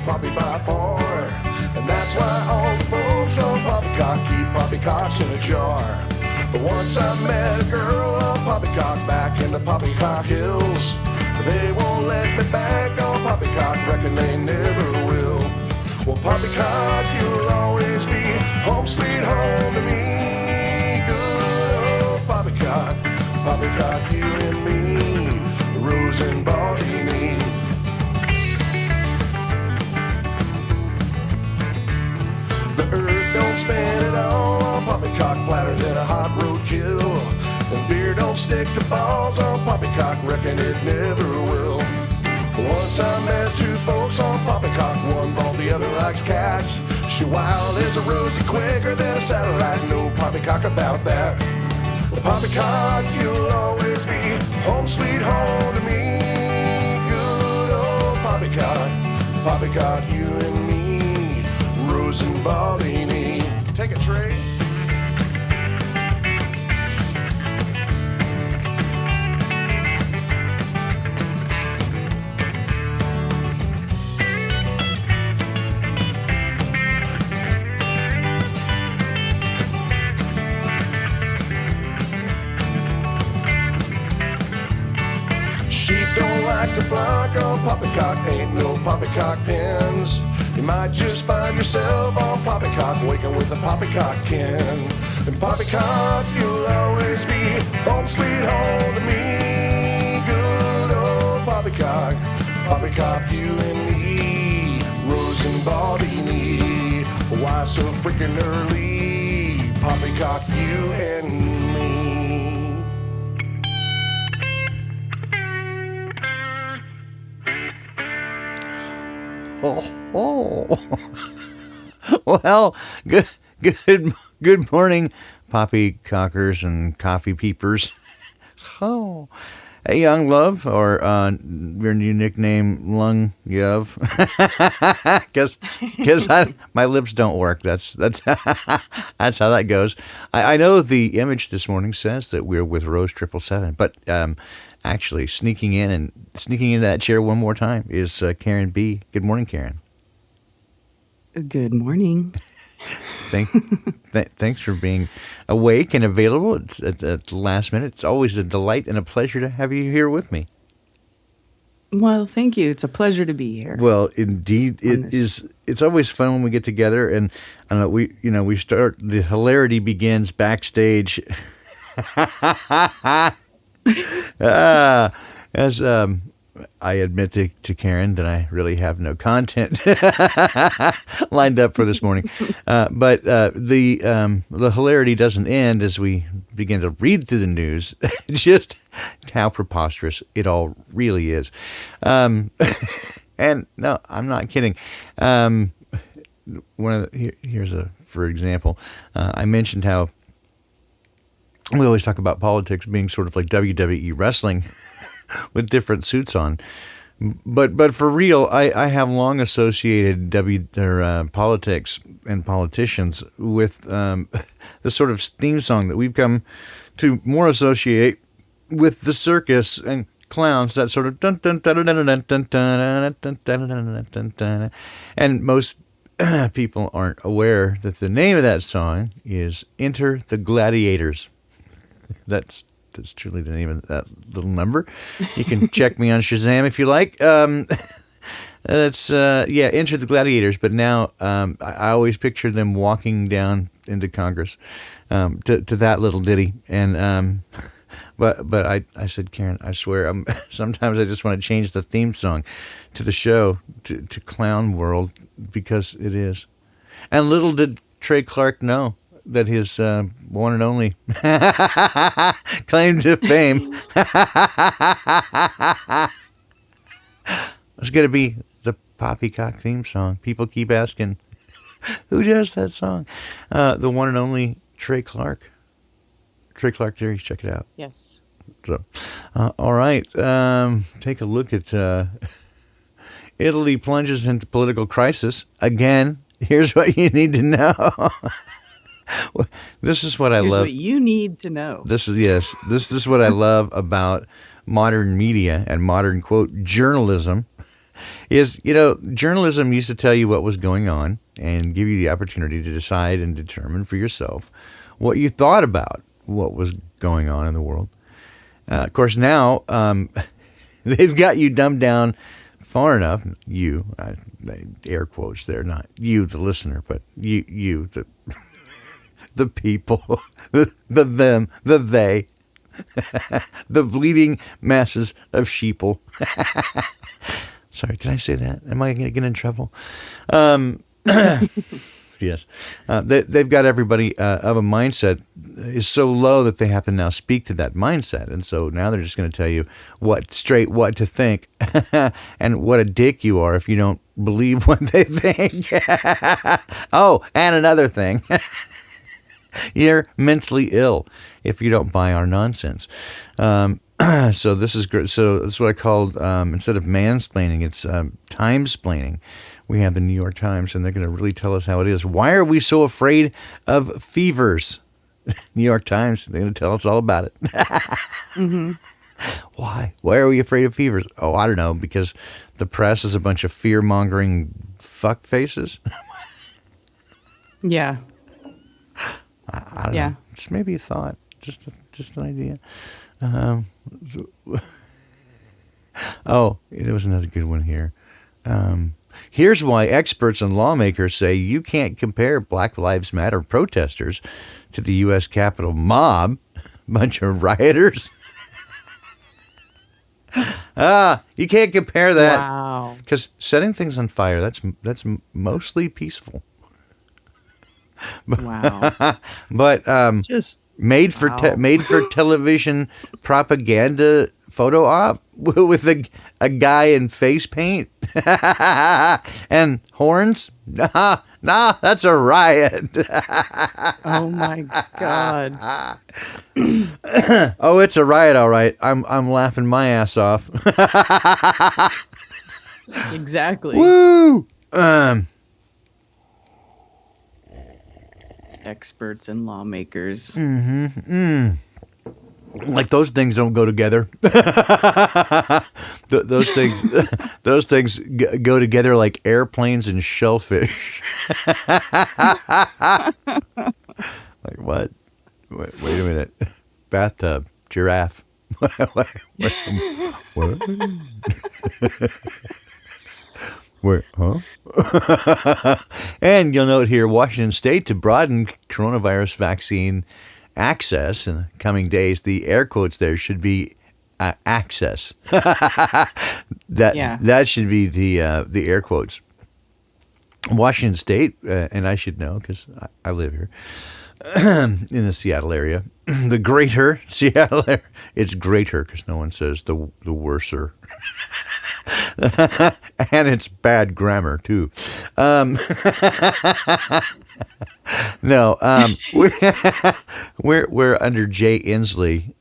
poppy by far. And that's why all the folks on poppycock keep poppycocks in a jar. But once I met a girl on poppycock back in the poppycock hills, they won't let me back on poppycock, reckon they never will. Well, poppycock, you'll always be home sweet home to me. Good old poppycock, poppycock, you and me, Rose and Baldini. The earth don't spin at all on poppycock, flatter than a hot roadkill. And beer don't stick to balls on poppycock, reckon it never will. Once I met two folks on poppycock, one bald, the other likes cats. She wild as a rosy, quicker than a satellite, no poppycock about that. Well, poppycock, you'll always be home sweet home to me. Good old poppycock, poppycock, you and me, Rose and Baldini. Take a trade. To flock on poppycock, ain't no poppycock pins. You might just find yourself on poppycock, waking with a poppycock can. And poppycock, you'll always be home sweet home to me. Good old poppycock, poppycock, you and me, Rose and Baldini. Why so freaking early? Poppycock, you and me. Oh. Well, good morning, poppycockers and coffee peepers. Oh, hey, young love, or your new nickname, Lung Yov, because my lips don't work. That's that's how that goes. I know the image this morning says that we're with Rose 777, but actually sneaking into that chair one more time is Karen B. Good morning, Karen. Good morning. Thanks for being awake and available at the last minute. It's always a delight and a pleasure to have you here with me. Well, thank you. It's a pleasure to be here. Well, indeed, it is. It's always fun when we get together, and we start. The hilarity begins backstage. As I admit to Karen that I really have no content lined up for this morning, but the hilarity doesn't end as we begin to read through the news. Just how preposterous it all really is, and no, I'm not kidding. For example, I mentioned how we always talk about politics being sort of like WWE wrestling with different suits on. But for real, I have long associated politics and politicians with the sort of theme song that we've come to more associate with the circus and clowns, that sort of dun dun dun dun dun dun dun dun dun dun dun dun. And most people aren't aware that the name of that song is Enter the Gladiators. That's truly the name of that little number. You can check me on Shazam if you like. That's Enter the Gladiators. But now I always picture them walking down into Congress to that little ditty. And but I said, Karen, I swear, sometimes I just want to change the theme song to the show to Clown World, because it is. And little did Trey Clark know that his one and only claim to fame was going to be the Poppycock theme song. People keep asking, who does that song? The one and only Trey Clark. Trey Clark Theories, check it out. Yes. So, all right. Take a look at Italy plunges into political crisis. Again, here's what you need to know. This is what I love. What you need to know. This is what I love about modern media and modern, quote, journalism. is, journalism used to tell you what was going on and give you the opportunity to decide and determine for yourself what you thought about what was going on in the world. Of course, now they've got you dumbed down far enough. You, air quotes there, not you, the listener, but you, the people, the them, the they, the bleeding masses of sheeple. Sorry, can I say that? Am I going to get in trouble? Yes. They've got everybody of a mindset is so low that they have to now speak to that mindset. And so now they're just going to tell you what to think and what a dick you are if you don't believe what they think. Oh, and another thing. You're mentally ill if you don't buy our nonsense. So this is great. So that's what I called, instead of mansplaining, it's timesplaining. We have the New York Times, and they're going to really tell us how it is. Why are we so afraid of fevers? New York Times, they're going to tell us all about it. Mm-hmm. Why? Why are we afraid of fevers? Oh, I don't know, because the press is a bunch of fear-mongering fuck faces. Yeah. I don't know. Just maybe a thought. Just an idea. Oh, there was another good one here. Here's why experts and lawmakers say you can't compare Black Lives Matter protesters to the U.S. Capitol mob. Bunch of rioters. You can't compare that. Wow. Because setting things on fire, that's mostly peaceful. Wow. But Just made for television propaganda photo op with a guy in face paint and horns. Nah, that's a riot. oh my God. Oh, it's a riot, all right. I'm laughing my ass off. Exactly. Woo! Experts and lawmakers. Like those things don't go together. Those things go together like airplanes and shellfish. Like what? Wait a minute. Bathtub, giraffe. What? Wait, huh? And you'll note here, Washington State to broaden coronavirus vaccine access in the coming days. The air quotes there should be access. That should be the air quotes. Washington State, and I should know because I live here in the Seattle area, the greater Seattle area. It's greater because no one says the worser. And it's bad grammar too. No, we're under Jay Inslee,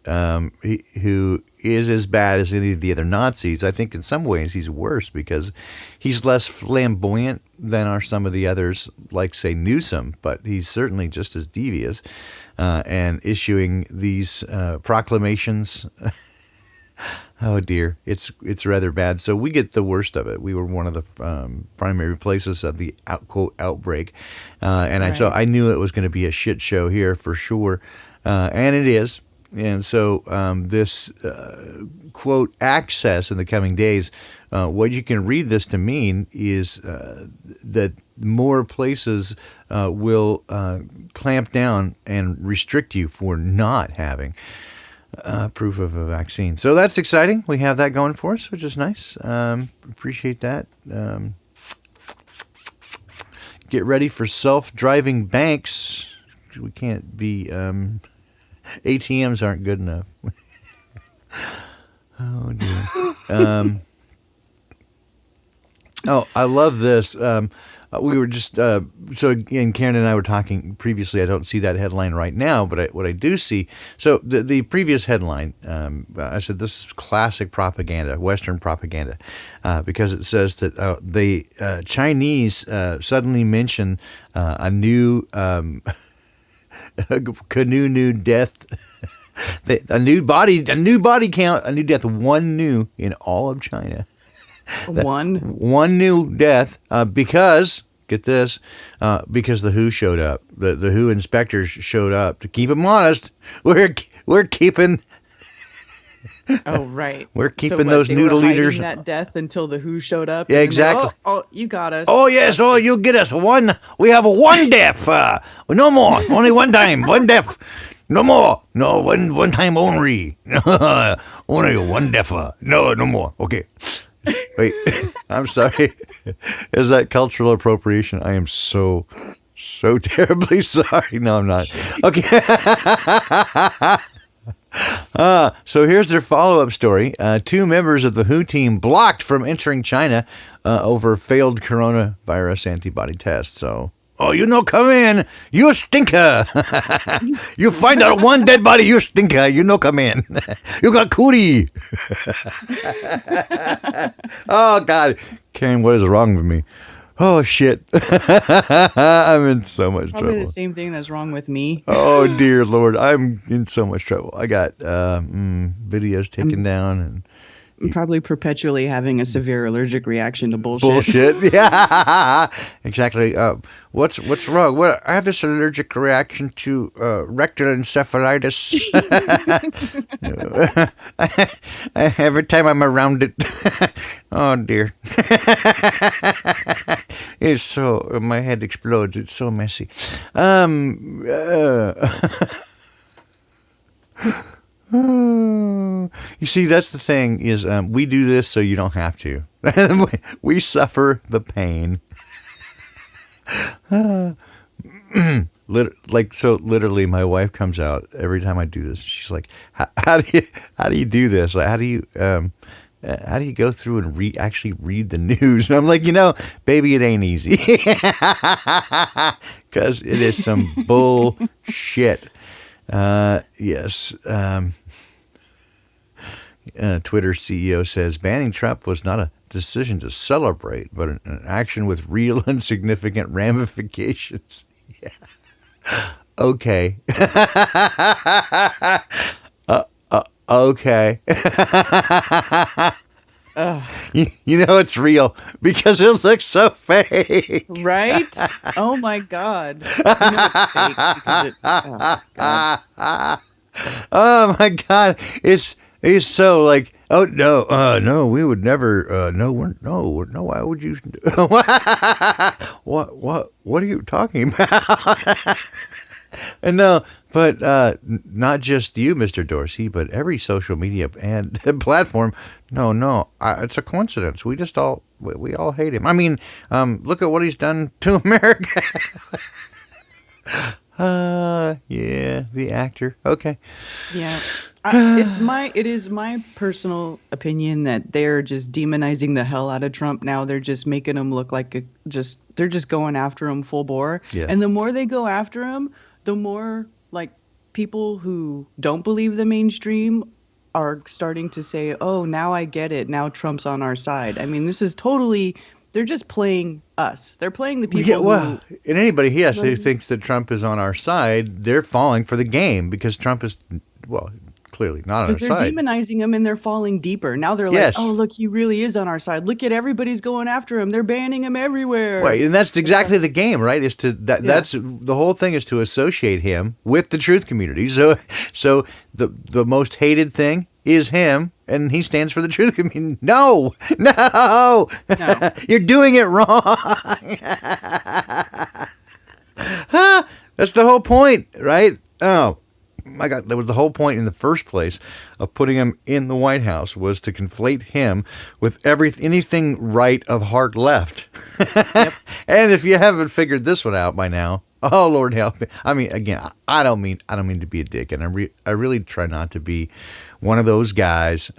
who is as bad as any of the other Nazis. I think in some ways he's worse because he's less flamboyant than are some of the others, like say Newsom, but he's certainly just as devious and issuing these proclamations. Oh dear, it's rather bad. So we get the worst of it. We were one of the primary places of the quote outbreak, and right. I knew it was going to be a shit show here for sure, and it is. And so this quote access in the coming days, what you can read this to mean is that more places will clamp down and restrict you for not having proof of a vaccine. So that's exciting. We have that going for us, which is nice. Appreciate that. Get ready for self-driving banks. We can't be... ATMs aren't good enough. Oh, dear. I love this. We were just, so again, Karen and I were talking previously. I don't see that headline right now, but what I do see, so the previous headline, I said this is classic propaganda, Western propaganda, because it says that the Chinese suddenly mention a new canoe death, a new body count, a new death, one new in all of China. One new death because, get this, because the WHO showed up. The WHO inspectors showed up to keep them honest. We're keeping. Oh, right. We're keeping So what, those they noodle were hiding eaters. that death until the WHO showed up. Yeah, and then exactly. Oh, you got us. Oh yes, you get us one. We have one death. No more. Only one time. One death. No more. No, one time only. Only one death. No more. Okay. Wait, I'm sorry. Is that cultural appropriation? I am so terribly sorry. No, I'm not. Okay. So here's their follow-up story. 2 members of the WHO team blocked from entering China over failed coronavirus antibody tests. So, you no come in. You stinker. You find out one dead body, you stinker. You no come in. You got cootie. Oh, God. Karen, what is wrong with me? Oh, shit. I'm in so much Probably trouble. the same thing that's wrong with me. Oh, dear Lord. I'm in so much trouble. I got videos taken down and I'm probably perpetually having a severe allergic reaction to bullshit. bullshit. Yeah, exactly. What's wrong? Well, I have this allergic reaction to rectal encephalitis. Every time I'm around it. Oh, dear. It's so, my head explodes. It's so messy. You see, that's the thing is we do this so you don't have to. We suffer the pain. Literally, my wife comes out every time I do this. She's like, "How do you do this? Like, how do you go through and actually read the news?" And I'm like, baby, it ain't easy, because it is some bullshit. Yes. Twitter CEO says banning Trump was not a decision to celebrate, but an action with real and significant ramifications. Yeah. Okay. Okay. You know it's real because it looks so fake. Right? Oh, my God. You know it's fake because oh, God. Oh my God! It's so like, oh no, we would never no, why would you? What are you talking about? And no, but not just you, Mr. Dorsey, but every social media and platform. No, it's a coincidence. We all hate him. I mean, look at what he's done to America. Yeah, the actor. Okay. Yeah. It is my personal opinion that they're just demonizing the hell out of Trump now. They're just making him look like they're just going after him full bore. Yeah. And the more they go after him, the more like people who don't believe the mainstream are starting to say, "Oh, now I get it. Now Trump's on our side." I mean, this is totally, they're just playing us. They're playing the people and anybody who thinks that Trump is on our side, they're falling for the game because Trump is, clearly not on our they're side. demonizing him and they're falling deeper. Now they're Yes. like, "Oh, look, he really is on our side. Look at everybody's going after him. They're banning him everywhere." Right, and that's exactly the game, right? Is to that's the whole thing is to associate him with the truth community. So the most hated thing is him, and he stands for the truth community. No, you're doing it wrong. That's the whole point, right? Oh my God, that was the whole point in the first place of putting him in the White House, was to conflate him with anything right of hard left. Yep. And if you haven't figured this one out by now, oh Lord help me. I mean, again, I don't mean to be a dick, and I really try not to be one of those guys,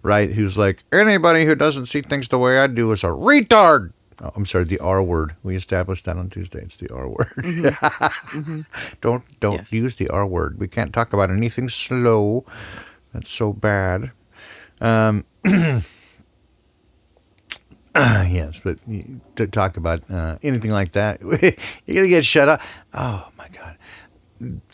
right? Who's like, anybody who doesn't see things the way I do is a retard. Oh, I'm sorry, the R word. We established that on Tuesday. It's the R word. Mm-hmm. Don't use the R word. We can't talk about anything slow. That's so bad. Yes, but to talk about anything like that, you're gonna get shut up. Oh my God.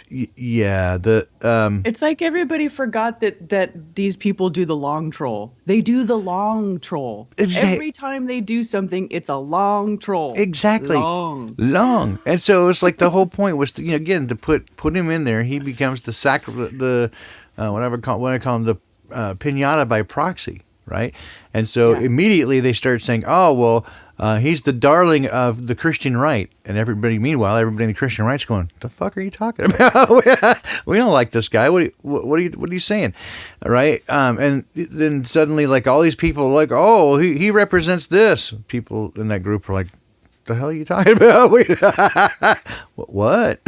Yeah, It's like everybody forgot that these people do the long troll. They do the long troll. Every time they do something, it's a long troll. exactly Long. and so it's like the whole point was to, again, to put him in there. He becomes the whatever what I call him, the pinata by proxy, right? And so Yeah. immediately they start saying, oh well, he's the darling of the Christian right, and meanwhile everybody in the Christian right's going, the fuck are you talking about? We don't like this guy. What are you saying, right? And then suddenly, like, all these people are like, oh, he represents this. People in that group are like, the hell are you talking about? What?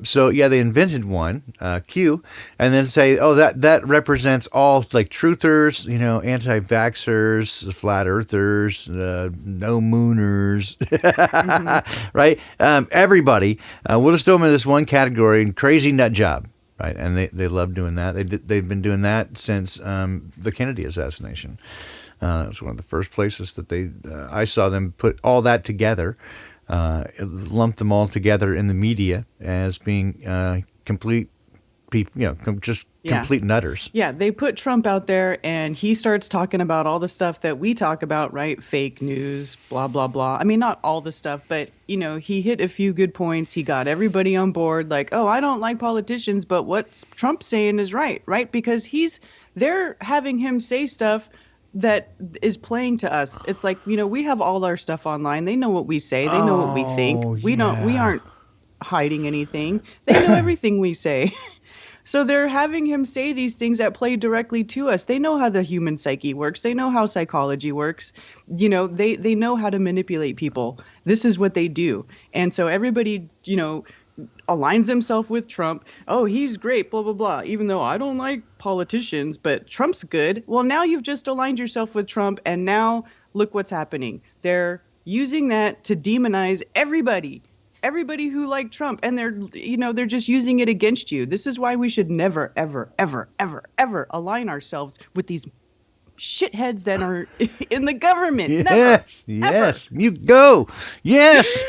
So yeah, they invented one, Q, and then say, oh, that represents all, like, truthers, anti-vaxxers, flat earthers, no mooners, right? Everybody. We'll just throw them in this one category, and crazy nut job, right? And they love doing that. They've been doing that since the Kennedy assassination. It was one of the first places that I saw them put all that together, lump them all together in the media as being complete people, complete nutters. Yeah, they put Trump out there and he starts talking about all the stuff that we talk about, right? Fake news, blah, blah, blah. I mean, not all the stuff, but, he hit a few good points. He got everybody on board, like, oh, I don't like politicians, but what Trump's saying is right? Because they're having him say stuff that is playing to us. It's like, we have all our stuff online. They know what we say. They know what we think. We aren't hiding anything. They know everything we say. So they're having him say these things that play directly to us. They know how the human psyche works. They know how psychology works. They know how to manipulate people. This is what they do. And so everybody, aligns himself with Trump. Oh, he's great, blah, blah, blah. Even though I don't like politicians, but Trump's good. Well, now you've just aligned yourself with Trump, and now look what's happening. They're using that to demonize everybody who liked Trump, and they're just using it against you. This is why we should never, ever, ever, ever, ever align ourselves with these shitheads that are in the government. Yes, Never, yes, ever. you go. Yes,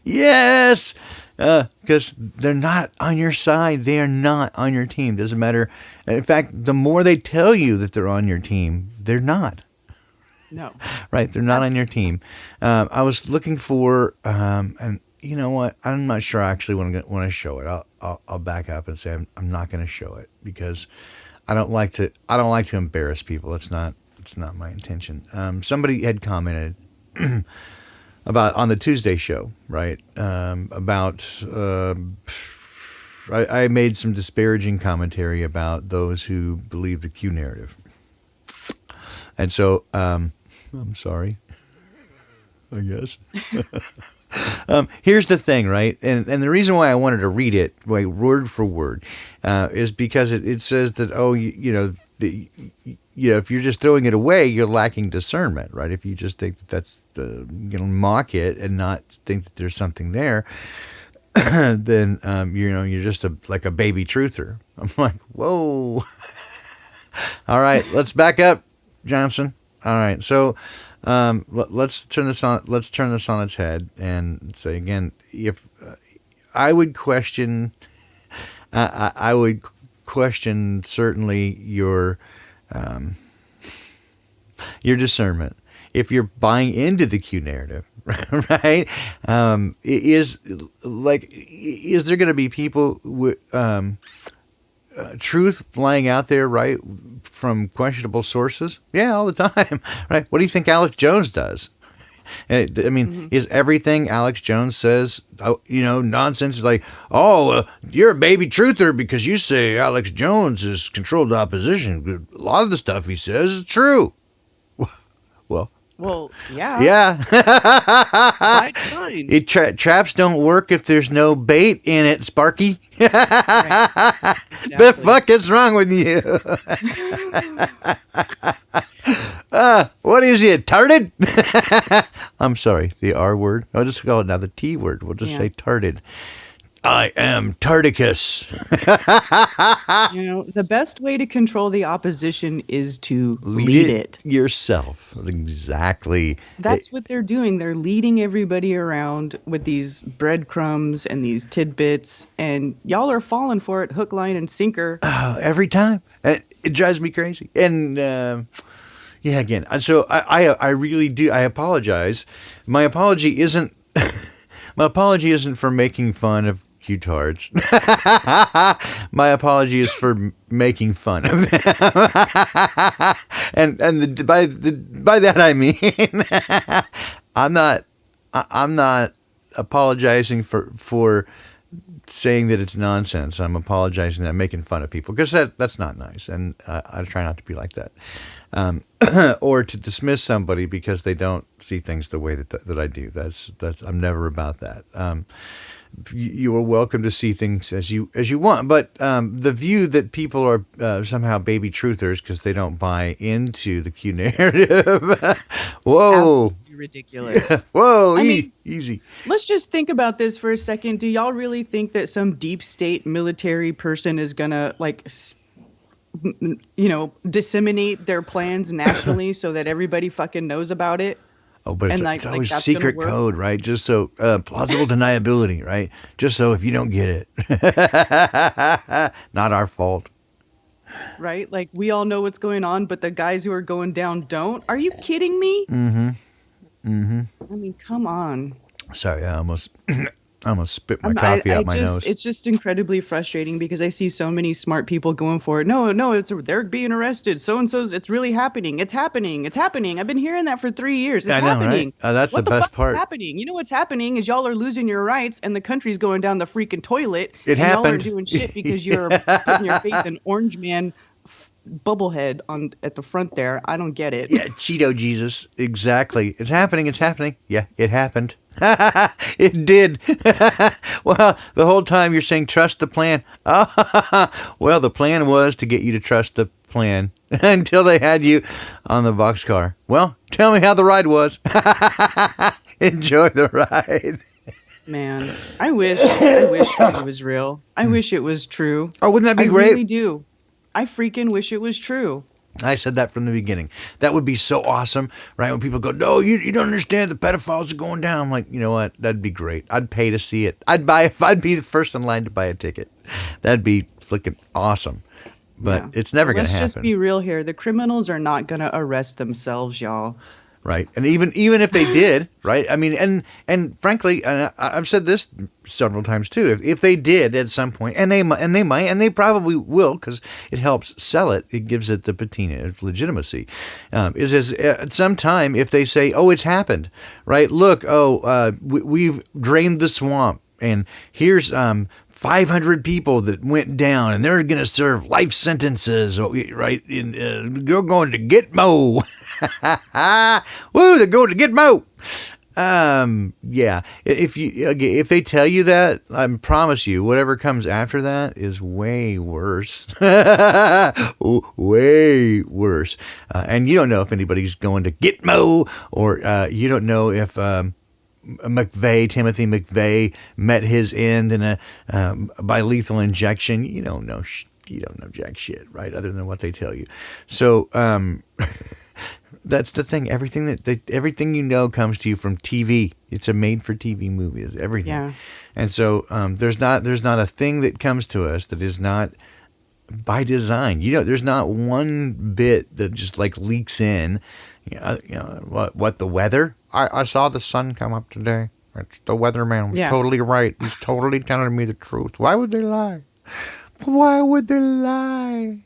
yes, because they're not on your side. They are not on your team. Doesn't matter. In fact, the more they tell you that they're on your team, they're not. No. Right, they're not on your team. I was looking for, and you know what? I'm not sure I actually want to show it. I'll back up and say I'm not going to show it because I don't like to embarrass people. It's not my intention. Somebody had commented about on the Tuesday show, right? About I made some disparaging commentary about those who believe the Q narrative, and so I'm sorry, I guess. Here's the thing, right? And the reason why I wanted to read it, like, word for word, is because it says that, if you're just throwing it away, you're lacking discernment, right? If you just think that that's mock it and not think that there's something there, then you're just like a baby truther. I'm like, whoa. All right, let's back up, Johnson. All right, so let's turn this on. Let's turn this on its head and say again, if I would question, I would question certainly your discernment if you're buying into the Q narrative, right? Is there going to be people with truth flying out there, right, from questionable sources? Yeah, all the time, right? What do you think Alex Jones does? I mean, is everything Alex Jones says, nonsense? Like, you're a baby truther because you say Alex Jones has controlled the opposition. A lot of the stuff he says is true. Well, yeah. Yeah. Fine. Traps don't work if there's no bait in it, Sparky. Right. The fuck is wrong with you? What is he, tarted? I'm sorry, the R word. I'll just call it now the T word. We'll just say tarted. I am Tardicus. The best way to control the opposition is to Lead lead it. yourself. Exactly. That's what they're doing. They're leading everybody around with these breadcrumbs and these tidbits, and y'all are falling for it hook, line, and sinker. Every time. It drives me crazy. And yeah, again, so I really do. I apologize. My apology isn't for making fun of Q-tards. My apology is for making fun of them. and by that I mean I'm not apologizing for saying that it's nonsense. I'm apologizing that I'm making fun of people, because that's not nice, and I try not to be like that, or to dismiss somebody because they don't see things the way that I do. That's I'm never about that. You are welcome to see things as you want, but the view that people are somehow baby truthers because they don't buy into the Q narrative. Whoa. Absolutely ridiculous. Whoa, I mean, easy. Let's just think about this for a second. Do y'all really think that some deep state military person is gonna disseminate their plans nationally so that everybody fucking knows about it? Oh, but it's always that's secret gonna work? code, right? Just so plausible deniability, right? Just so if you don't get it, not our fault. Right? Like, we all know what's going on, but the guys who are going down don't. Are you kidding me? Mm-hmm. Mm-hmm. I mean, come on. Sorry, I almost spit my coffee out my nose. It's just incredibly frustrating because I see so many smart people going for it. No, they're being arrested. So and so's. It's really happening. It's happening. It's happening. I've been hearing that for 3 years. It's I know, happening. right? That's what the best fuck part. Is happening? You know what's happening is y'all are losing your rights and the country's going down the freaking toilet. It and y'all happened. aren't doing shit because you're putting your faith in Orange Man bubblehead at the front there. I don't get it. Yeah, Cheeto Jesus. Exactly. It's happening. It's happening. Yeah, it happened. It did. Well, the whole time you're saying trust the plan. Well, the plan was to get you to trust the plan until they had you on the boxcar. Well, tell me how the ride was. Enjoy the ride. Man, I wish it was real. I wish it was true. Oh, wouldn't that be great? I really do. I freaking wish it was true. I said that from the beginning. That would be so awesome, right? When people go, no, you don't understand. The pedophiles are going down. I'm like, you know what? That'd be great. I'd pay to see it. I'd be the first in line to buy a ticket. That'd be freaking awesome. But it's never going to happen. Let's just be real here. The criminals are not going to arrest themselves, y'all. Right. And even if they did, right? I mean, and frankly, and I've said this several times too. If they did at some point, and they might, and they probably will, because it helps sell it. It gives it the patina of legitimacy. At some time, if they say, "Oh, it's happened," right? Look, we've drained the swamp, and here's 500 people that went down, and they're going to serve life sentences, right? You're going to Gitmo. Woo, they're going to Gitmo. Yeah. If they tell you that, I promise you, whatever comes after that is way worse. Way worse. And you don't know if anybody's going to Gitmo, or you don't know if Timothy McVeigh met his end by lethal injection. You don't know. You don't know jack shit, right? Other than what they tell you. So that's the thing. Everything you know comes to you from TV. It's a made-for-TV movie. It's everything. Yeah. And so there's not a thing that comes to us that is not by design. There's not one bit that just like leaks in. What the weather? I saw the sun come up today. It's the weatherman was totally right. He's totally telling me the truth. Why would they lie? Why would they lie?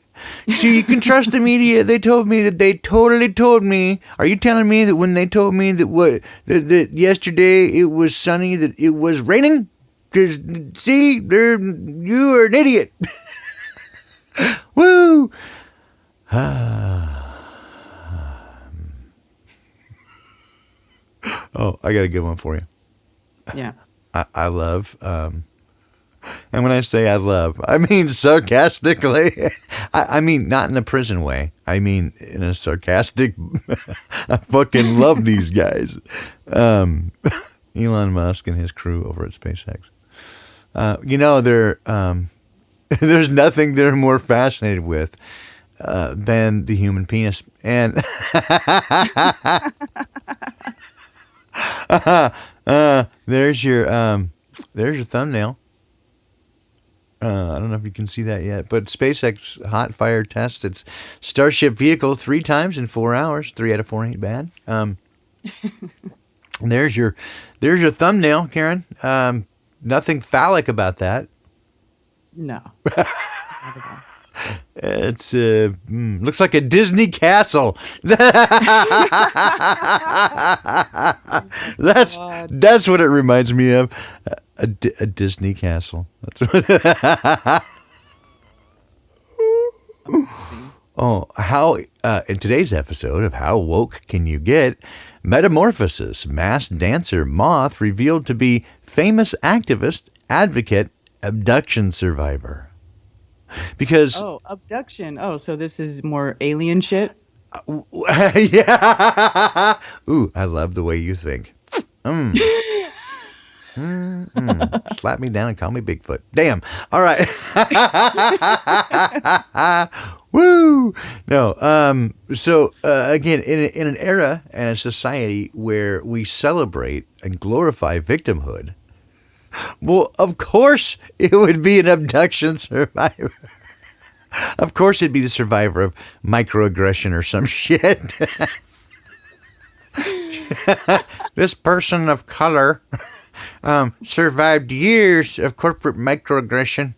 See, you can trust the media. They told me that they totally told me. Are you telling me that when they told me that yesterday it was sunny, that it was raining? Because, see, you are an idiot. Woo! Oh, I got a good one for you. Yeah. I love, and when I say I love, I mean sarcastically. I mean not in a prison way. I mean in a sarcastic, I fucking love these guys. Elon Musk and his crew over at SpaceX. There's nothing they're more fascinated with than the human penis. And there's your thumbnail. I don't know if you can see that yet, but SpaceX hot fire test its Starship vehicle 3 times in 4 hours. 3 out of 4 ain't bad. There's your thumbnail, Karen. Nothing phallic about that. No. Not at all. It's looks like a Disney castle. That's what it reminds me of. A Disney castle. That's what. Oh, how in today's episode of How Woke Can You Get? Metamorphosis, masked dancer moth revealed to be famous activist, advocate, abduction survivor. Because abduction. Oh, so this is more alien shit? yeah. Ooh, I love the way you think. Slap me down and call me Bigfoot. Damn. All right. Woo. No. So again, in an era and a society where we celebrate and glorify victimhood, well, of course it would be an abduction survivor. Of course it'd be the survivor of microaggression or some shit. This person of color survived years of corporate microaggression.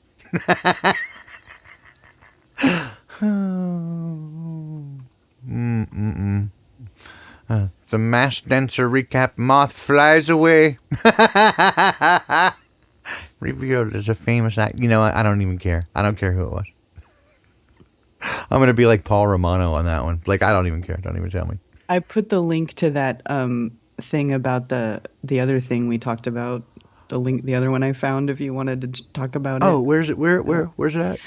The mass dancer recap moth flies away. Revealed as a famous act. You know what? I don't even care. I don't care who it was. I'm going to be like Paul Romano on that one. Like, I don't even care. Don't even tell me. I put the link to that thing about the other thing we talked about. The other one I found if you wanted to talk about it. Oh, where's it? Where's it at?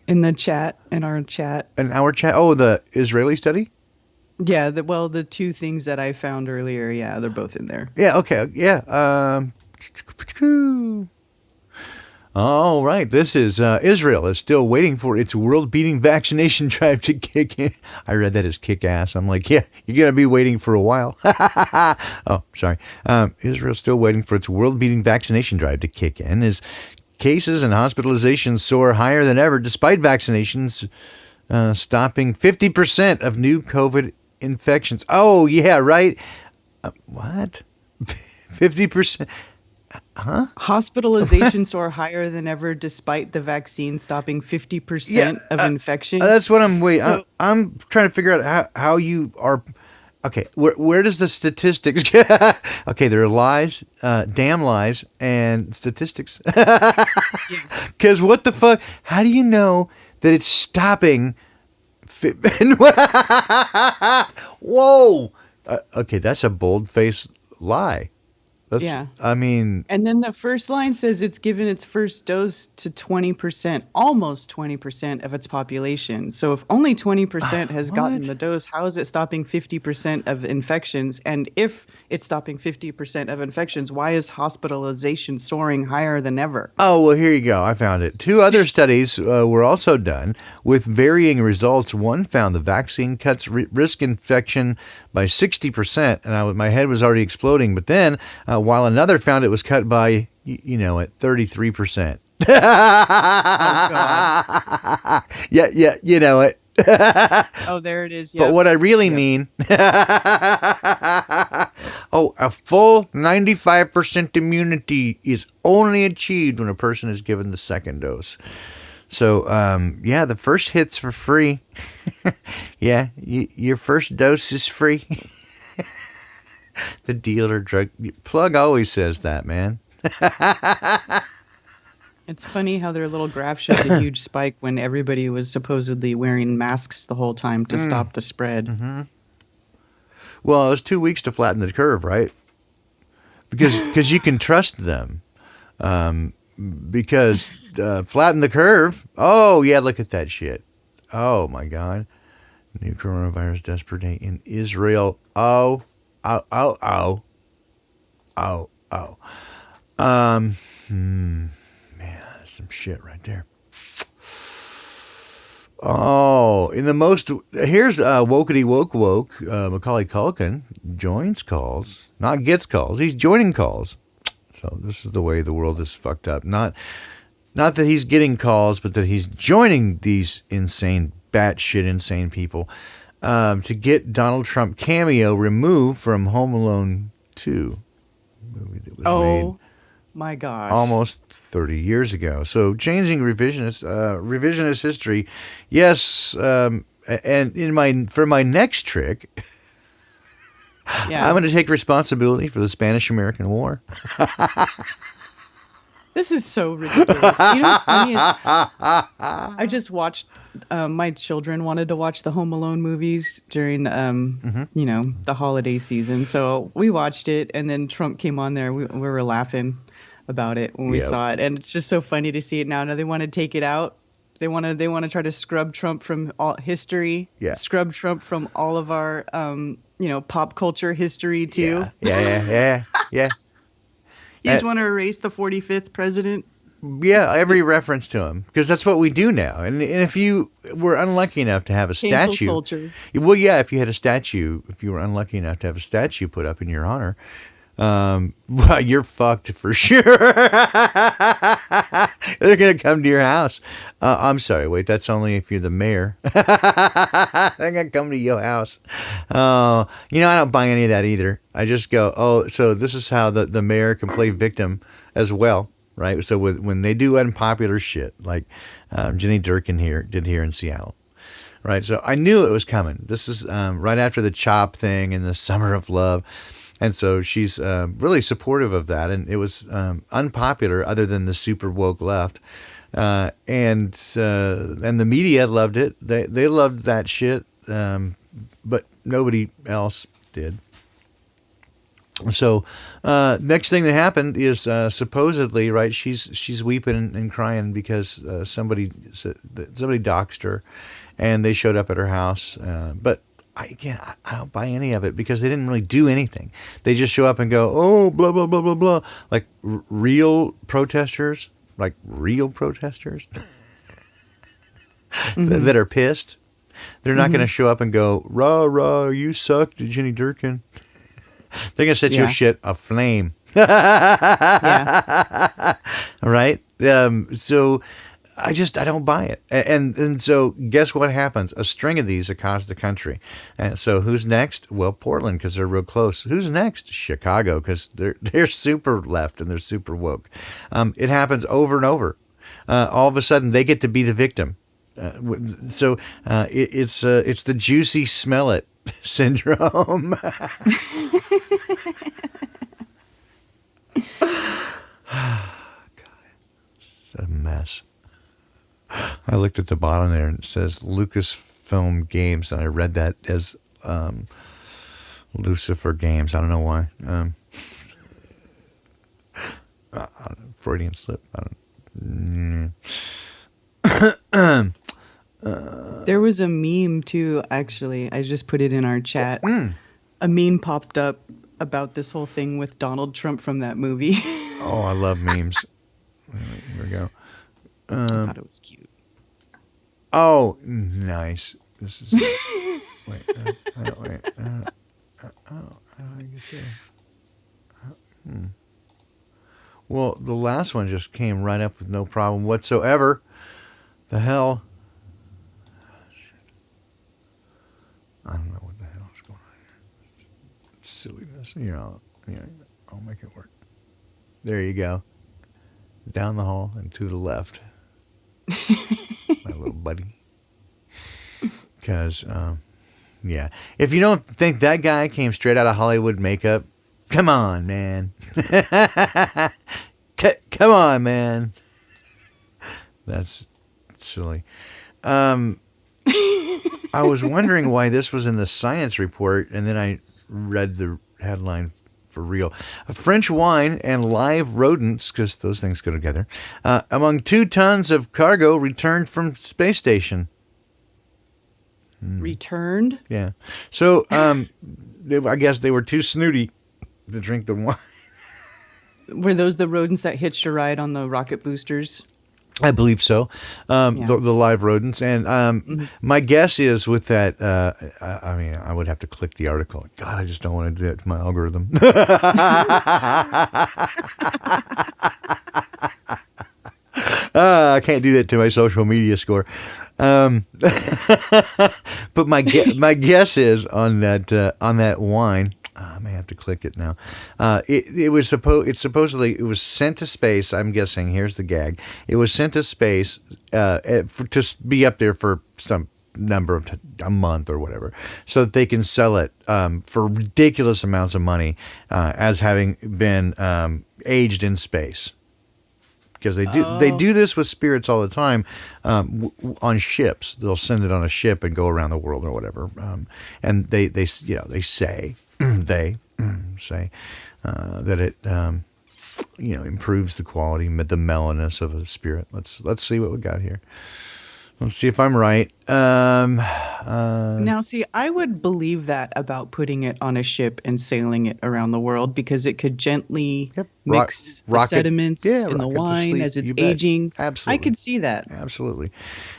In the chat, in our chat. In our chat? Oh, the Israeli study? Yeah, the 2 things that I found earlier, yeah, they're both in there. Yeah, okay. Yeah. All right. This is Israel is still waiting for its world-beating vaccination drive to kick in. I read that as kick-ass. I'm like, yeah, you're going to be waiting for a while. Oh, sorry. Israel's still waiting for its world-beating vaccination drive to kick in as cases and hospitalizations soar higher than ever despite vaccinations stopping 50% of new COVID infections. Oh, yeah, right. What? 50%? Huh? Hospitalizations soar higher than ever despite the vaccine stopping 50% of infections. That's what I'm trying to figure out how you are. Okay, where does the statistics? Okay, there are lies, damn lies, and statistics. Because what the fuck? How do you know that it's stopping? Whoa. Okay, that's a bold-faced lie. Yeah. I mean... And then the first line says it's given its first dose to 20%, almost 20% of its population. So if only 20% has gotten the dose, how is it stopping 50% of infections? And if it's stopping 50% of infections, why is hospitalization soaring higher than ever? Oh, well, here you go. I found it. 2 other studies were also done with varying results. One found the vaccine cuts risk infection by 60%, and my head was already exploding. But then, while another found it was cut by, at 33%. Oh, God. Yeah, you know it. Oh, there it is. Yep. But what I really mean, a full 95% immunity is only achieved when a person is given the second dose. So, the first hit's for free. Yeah, your first dose is free. The dealer drug plug always says that, man. It's funny how their little graph showed a huge spike when everybody was supposedly wearing masks the whole time to stop the spread. Mm-hmm. Well, it was 2 weeks to flatten the curve, right? Because you can trust them. Because flatten the curve. Oh, yeah, look at that shit. Oh, my God. New coronavirus deaths per day in Israel. Oh. some shit right there. Oh, in the most, here's Wokety Woke, Macaulay Culkin joins calls, not gets calls. He's joining calls. So this is the way the world is fucked up. Not that he's getting calls, but that he's joining these insane, batshit insane people to get Donald Trump cameo removed from Home Alone 2, movie that was made my gosh, almost 30 years ago. So changing revisionist history, yes. And for my next trick, yeah. I'm going to take responsibility for the Spanish-American War. This is so ridiculous. You know what's funny is I just watched. My children wanted to watch the Home Alone movies during, the holiday season. So we watched it, and then Trump came on there. We were laughing about it when we saw it, and it's just so funny to see it now. Now they want to take it out. They want to try to scrub Trump from all history. Yeah. Scrub Trump from all of our pop culture history too. Yeah. You just want to erase the 45th president? Yeah, every reference to him, because that's what we do now. And if you were unlucky enough to have a Cancel statue, culture. well, yeah, if you had a statue, if you were unlucky enough to have a statue put up in your honor, well, you're fucked for sure. They're gonna come to your house. I'm sorry, wait, that's only if you're the mayor. They're gonna come to your house. I don't buy any of that either. I just go, oh, so this is how the mayor can play victim as well, right? So when they do unpopular shit, like Jenny Durkin did here in Seattle. Right, so I knew it was coming. This is right after the CHOP thing and the Summer of Love. And so she's really supportive of that, and it was unpopular, other than the super woke left, and the media loved it. They loved that shit, but nobody else did. So next thing that happened is supposedly, right? She's weeping and crying because somebody doxed her, and they showed up at her house, but. I don't buy any of it, because they didn't really do anything. They just show up and go, oh, blah, blah, blah, blah, blah. Like real protesters that are pissed. They're not going to show up and go, rah, rah, you suck, Jenny Durkin. They're going to set your shit aflame. Yeah. All right? So I don't buy it. And so guess what happens? A string of these across the country. And so who's next? Well, Portland, because they're real close. Who's next? Chicago, because they're super left and they're super woke. It happens over and over. All of a sudden, they get to be the victim. It's the juicy smell it syndrome. God, it's a mess. I looked at the bottom there and it says Lucasfilm Games, and I read that as Lucifer Games. I don't know why. Freudian slip. There was a meme too, actually. I just put it in our chat. A meme popped up about this whole thing with Donald Trump from that movie. Oh, I love memes. Here we go. I thought it was cute. Oh, nice. This is. Wait. How do I get there? Well, the last one just came right up with no problem whatsoever. The hell? Shit. I don't know what the hell is going on here. Silliness. I'll make it work. There you go. Down the hall and to the left. My little buddy. Because, if you don't think that guy came straight out of Hollywood makeup, come on, man. Come on, man. That's silly. I was wondering why this was in the science report, and then I read the headline for real. A French wine and live rodents, because those things go together, among 2 tons of cargo returned from space station. Returned? Yeah. So I guess they were too snooty to drink the wine. Were those the rodents that hitched a ride on the rocket boosters? I believe so. Yeah. The live rodents, and my guess is with that. I mean, I would have to click the article. God, I just don't want to do that to my algorithm. I can't do that to my social media score. But my guess is on that wine. I may have to click it now. It supposedly it was sent to space. I'm guessing. Here's the gag. It was sent to space to be up there for some number of a month or whatever, so that they can sell it for ridiculous amounts of money as having been aged in space. Because they do this with spirits all the time on ships. They'll send it on a ship and go around the world or whatever. And they say that it improves the quality, the mellowness of a spirit. Let's see what we got here. Let's see if I'm right. Now, see, I would believe that about putting it on a ship and sailing it around the world, because it could gently mix the sediments in the wine as it's aging. Absolutely. I could see that. Absolutely.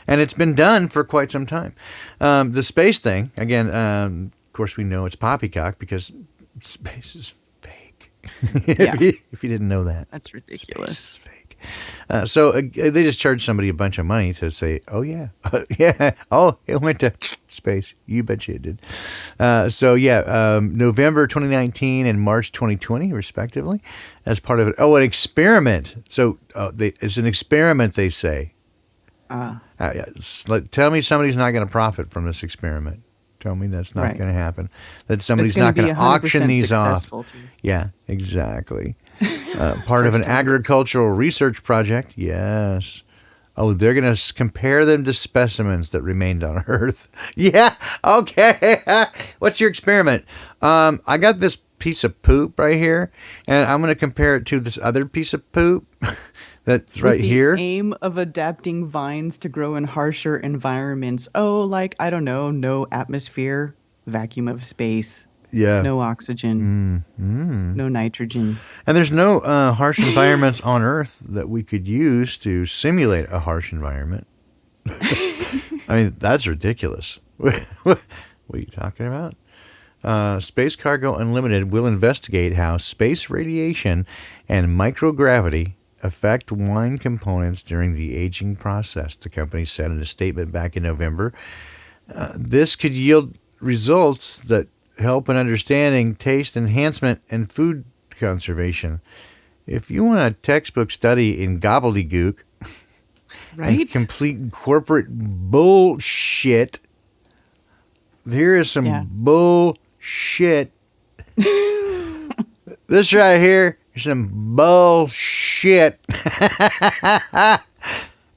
And it's been done for quite some time. The space thing, again, of course, we know it's poppycock because space is fake. Yeah. If you didn't know that. That's ridiculous. Space is fake. So they just charge somebody a bunch of money to say, oh, yeah, yeah, oh, it went to space. You bet you it did. November 2019 and March 2020, respectively, as part of it. Oh, an experiment. So it's an experiment, they say. Tell me somebody's not going to profit from this experiment. Tell me that's not going to happen. That somebody's not going to auction these off. Too. Yeah, exactly. Part of an agricultural research project. Yes. Oh, they're going to compare them to specimens that remained on Earth. Yeah. Okay. What's your experiment? I got this piece of poop right here, and I'm going to compare it to this other piece of poop that's right here. The aim of adapting vines to grow in harsher environments. Oh, like, I don't know, no atmosphere, vacuum of space. Yeah. No oxygen. No nitrogen. And there's no harsh environments on Earth that we could use to simulate a harsh environment. I mean, that's ridiculous. What are you talking about? Space Cargo Unlimited will investigate how space radiation and microgravity affect wine components during the aging process, the company said in a statement back in November. This could yield results that help in understanding taste enhancement and food conservation. If you want a textbook study in gobbledygook, right? And complete corporate bullshit, here is some bullshit. This right here is some bullshit.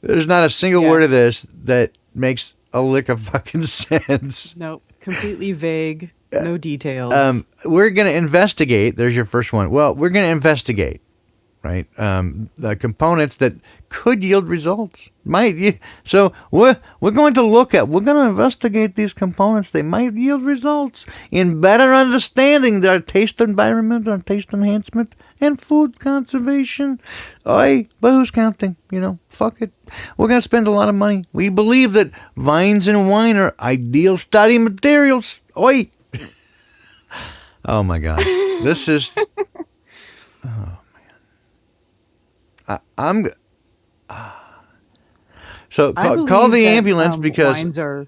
There's not a single word of this that makes a lick of fucking sense. Nope. Completely vague. No details. We're going to investigate. There's your first one. Well, we're going to investigate, right? The components that could yield results. So we're going to investigate these components. They might yield results in better understanding their taste environment, their taste enhancement, and food conservation. Oi, but who's counting? Fuck it. We're going to spend a lot of money. We believe that vines and wine are ideal study materials. Oi. Oh my God. This is. Oh man. So call the ambulance because. Wines are.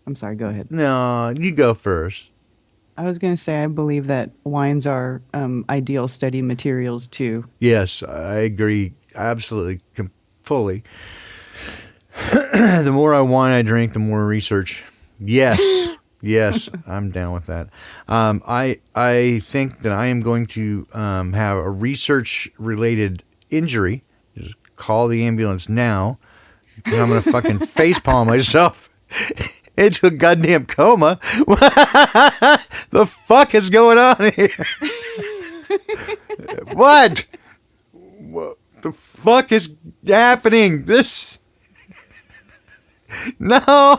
I'm sorry. Go ahead. No, you go first. I was going to say I believe that wines are ideal study materials too. Yes, I agree absolutely, fully. The more wine I drink, the more research. Yes. Yes, I'm down with that. I think that I am going to have a research-related injury. Just call the ambulance now. I'm going to fucking facepalm myself into a goddamn coma. The fuck is going on here? What the fuck is happening? This... No!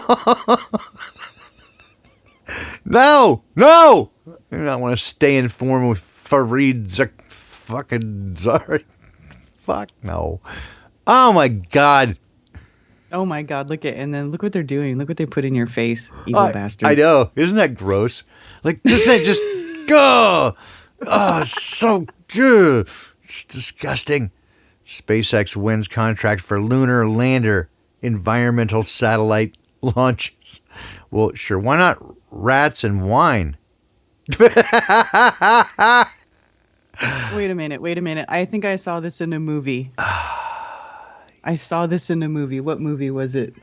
No! I want to stay informed with Fareed fucking Zari. Fuck no. Oh my God. Oh my God, and then look what they're doing. Look what they put in your face, evil bastards. I know. Isn't that gross? Like, just they just go. Oh, so it's disgusting. SpaceX wins contract for lunar lander environmental satellite launches. Well, sure. Why not rats and wine? Wait a minute. I think I saw this in a movie. I saw this in a movie. What movie was it?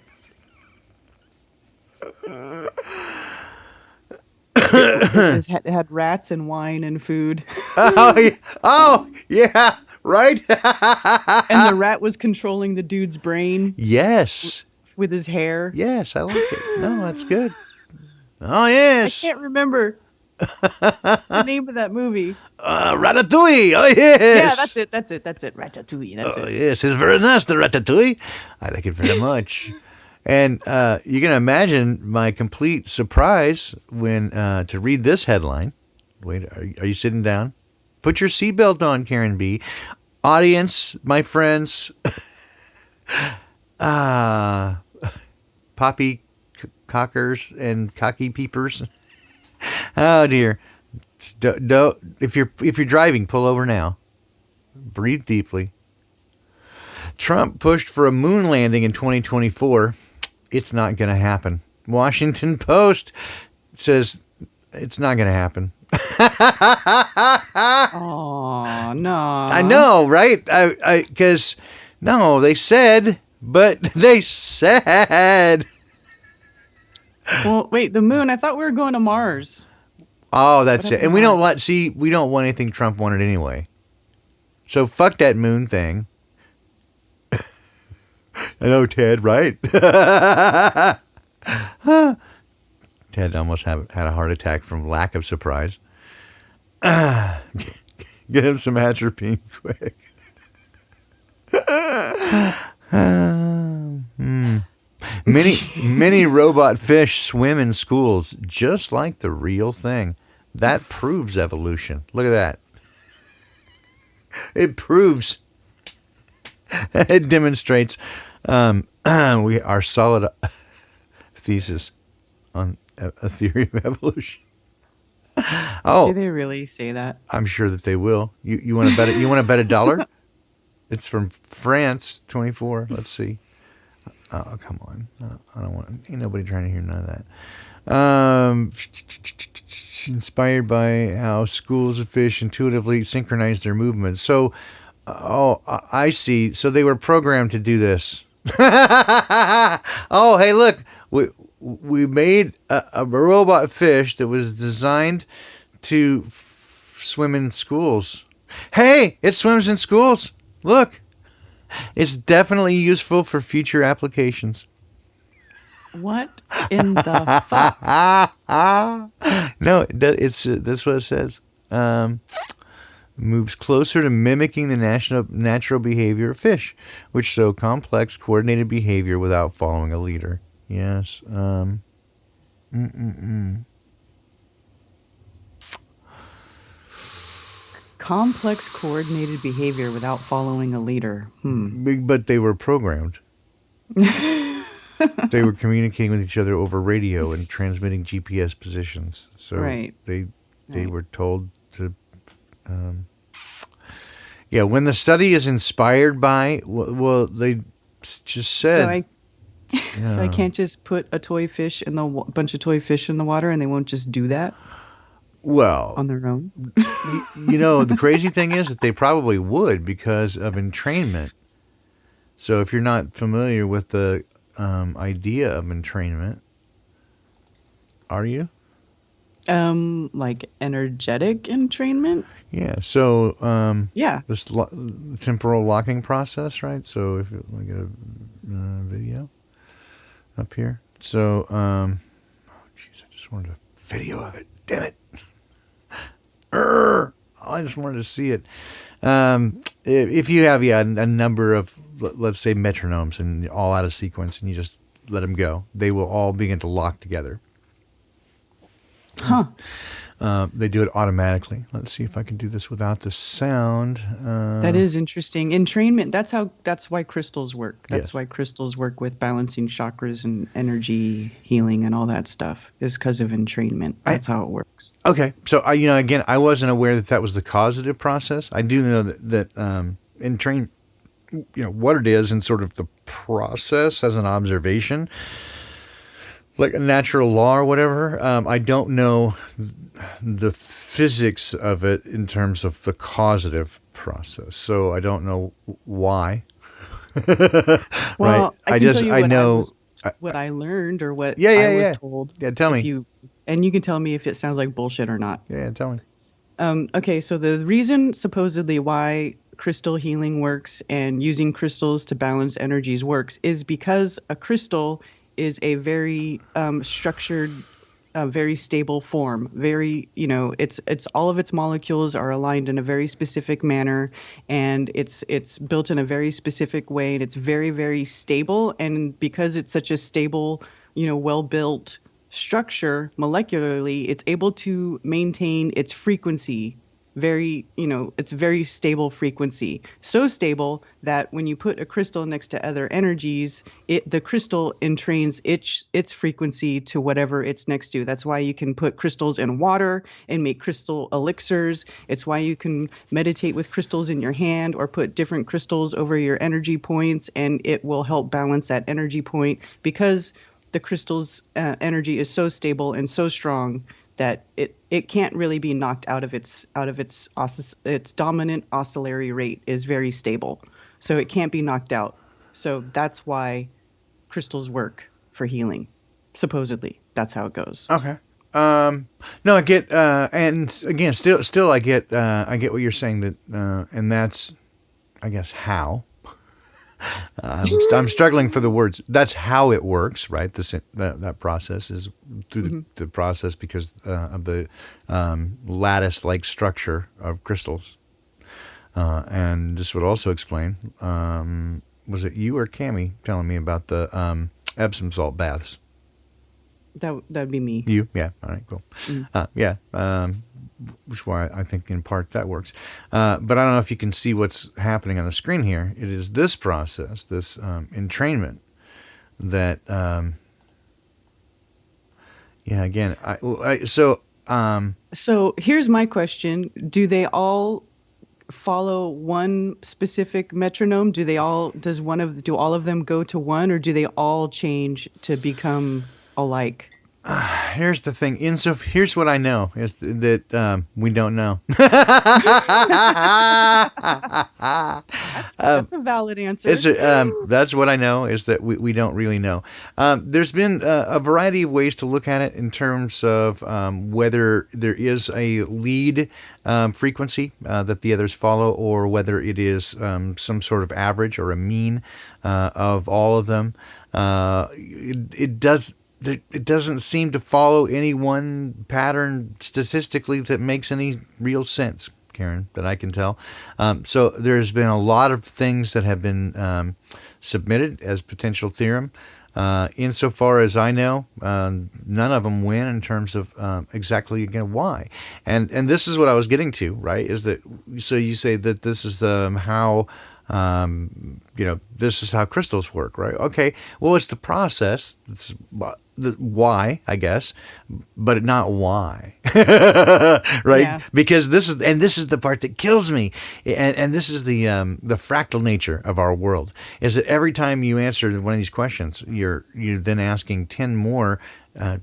It had rats and wine and food. Oh, yeah, right? And the rat was controlling the dude's brain Yes. with his hair. Yes, I like it. No, that's good. Oh, I yes. can't remember the name of that movie. Ratatouille. Oh, yes. Yeah, that's it. Ratatouille. That's Oh, it. yes. It's very nice, the ratatouille. I like it very much. And you can imagine my complete surprise when to read this headline. Wait, are you sitting down? Put your seatbelt on, Karen B. Audience, my friends, poppy cockers and cocky peepers. Oh dear! Don't, if you're driving, pull over now. Breathe deeply. Trump pushed for a moon landing in 2024. It's not going to happen. Washington Post says it's not going to happen. Oh no! I know, right? Because no, they said, but they said. Well, wait, the moon. I thought we were going to Mars. Oh, that's it. And we don't Mars? we don't want anything Trump wanted anyway. So fuck that moon thing. I know, Ted, right? Ted almost had a heart attack from lack of surprise. Get him some atropine quick. Many robot fish swim in schools just like the real thing. That proves evolution. Look at that. It proves. It demonstrates our solid thesis on a theory of evolution. Oh, Do they really say that? I'm sure that they will. You want to bet it? You want to bet $1? It's from France 24. Let's see. Oh, come on. I don't want. Ain't nobody trying to hear none of that. Inspired by how schools of fish intuitively synchronize their movements. So, I see. So they were programmed to do this. Oh, hey, look. We made a robot fish that was designed to swim in schools. Hey, it swims in schools. Look. It's definitely useful for future applications. What in the fuck? No, that's what it says. Moves closer to mimicking the natural behavior of fish, which show complex, coordinated behavior without following a leader. Yes. Complex coordinated behavior without following a leader. But they were programmed. They were communicating with each other over radio and transmitting GPS positions. So Right. they were told to. Yeah, when the study is inspired by, well, they just said. So I can't just put a toy fish in bunch of toy fish in the water, and they won't just do that Well, on their own. the crazy thing is that they probably would because of entrainment. So if you're not familiar with the idea of entrainment, are you? Like energetic entrainment. Yeah. So Yeah. this temporal locking process, right? So if you get a video up here. So jeez, I just wanted a video of it. Damn it. I just wanted to see it. If you have a number of, let's say, metronomes and all out of sequence, and you just let them go, they will all begin to lock together. Huh. They do it automatically. Let's see if I can do this without the sound. That is interesting. Entrainment, that's why crystals work. That's Yes. why crystals work with balancing chakras and energy healing and all that stuff, is because of entrainment. That's how it works. Okay, so again, I wasn't aware that was the causative process. I do know that in train, what it is and sort of the process as an observation, like a natural law or whatever. I don't know the physics of it in terms of the causative process, so I don't know why. Well, right? I know what I learned or what I was told. Yeah, tell me. And you can tell me if it sounds like bullshit or not. Yeah, tell me. Okay, so the reason supposedly why crystal healing works and using crystals to balance energies works is because a crystal is a very structured, very stable form. Very, it's all of its molecules are aligned in a very specific manner, and it's built in a very specific way, and it's very, very stable. And because it's such a stable, well-built structure molecularly, it's able to maintain its frequency it's very stable frequency. So stable that when you put a crystal next to other energies, the crystal entrains its frequency to whatever it's next to. That's why you can put crystals in water and make crystal elixirs. It's why you can meditate with crystals in your hand or put different crystals over your energy points, and it will help balance that energy point because the crystal's energy is so stable and so strong that it can't really be knocked out of its dominant oscillatory rate is very stable, so it can't be knocked out. So that's why crystals work for healing. Supposedly, that's how it goes. Okay. No, I get, and again, still, I get what you're saying that, and that's, I guess, how. I'm struggling for the words. That's how it works, right? That process is through the process because of the lattice-like structure of crystals. And this would also explain, was it you or Cammie telling me about the Epsom salt baths? That'd be me. You? Yeah. All right, cool. Yeah. Which is why I think in part that works. But I don't know if you can see what's happening on the screen here. It is this process, this entrainment that, again, So here's my question. Do they all follow one specific metronome? Do all of them go to one, or do they all change to become alike? Here's the thing. Here's what I know is that we don't know. That's a valid answer. That's what I know is that we don't really know. There's been a variety of ways to look at it in terms of whether there is a lead frequency that the others follow, or whether it is some sort of average or a mean of all of them. It doesn't seem to follow any one pattern statistically that makes any real sense, Karen, that I can tell. So there's been a lot of things that have been submitted as potential theorem. Insofar as I know, none of them win in terms of exactly again why. And this is what I was getting to, right? Is that so you say that this is how. This is how crystals work, right? Okay, well, it's the process. It's the why, I guess, but not why, right? Yeah. Because this is the part that kills me, and this is the fractal nature of our world. Is that every time you answer one of these questions, you're then asking 10 more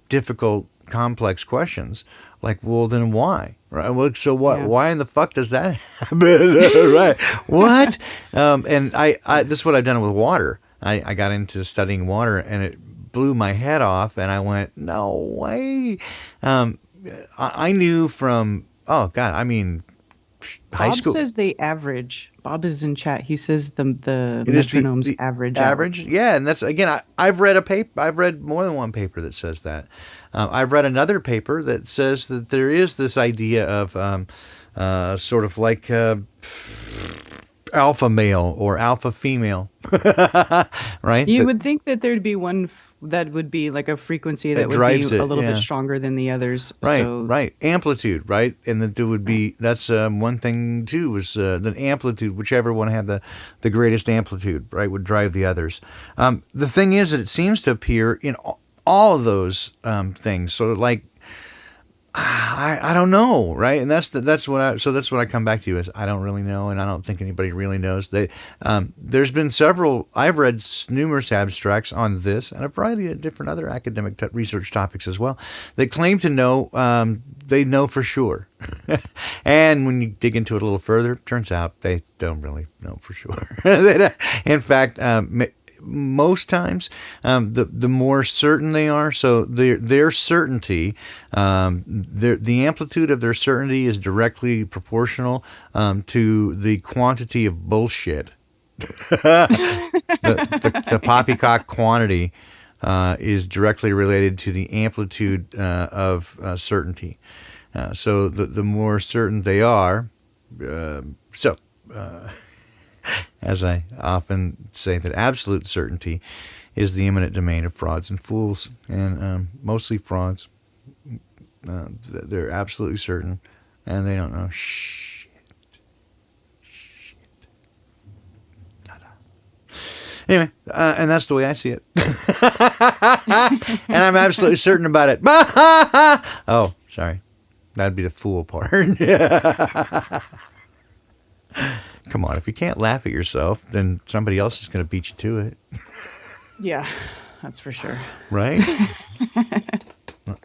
difficult, complex questions. Like, well, then why? Right? Well, so what? Yeah. Why in the fuck does that happen? Right? What? And I this is what I've done with water. I got into studying water, and it blew my head off. And I went, no way. I knew from high Bob school. says they average. Bob is in chat. He says the metronomes average out. Average, yeah, and that's again. I've read a paper. I've read more than one paper that says that. I've read another paper that says that there is this idea of sort of like alpha male or alpha female, right? You would think that there'd be one that would be like a frequency that would be drives it, a little yeah. bit stronger than the others. Right, So right. Amplitude, right? And that there would be, that's one thing too, was the amplitude, whichever one had the greatest amplitude, right, would drive the others. The thing is that it seems to appear in all of those things. So like, I don't know, right? And that's what I come back to is I don't really know, and I don't think anybody really knows. There's been several. I've read numerous abstracts on this and a variety of different other academic research topics as well. They claim to know. They know for sure, and when you dig into it a little further, turns out they don't really know for sure. In fact, most times, the more certain they are, so their certainty, the amplitude of their certainty is directly proportional to the quantity of bullshit. The poppycock quantity is directly related to the amplitude of certainty. So the more certain they are, as I often say, that absolute certainty is the imminent domain of frauds and fools, and mostly frauds. They're absolutely certain, and they don't know shit. Nada. Anyway, and that's the way I see it. And I'm absolutely certain about it. Oh, sorry. That'd be the fool part. Come on, if you can't laugh at yourself, then somebody else is going to beat you to it. Yeah, that's for sure. Right?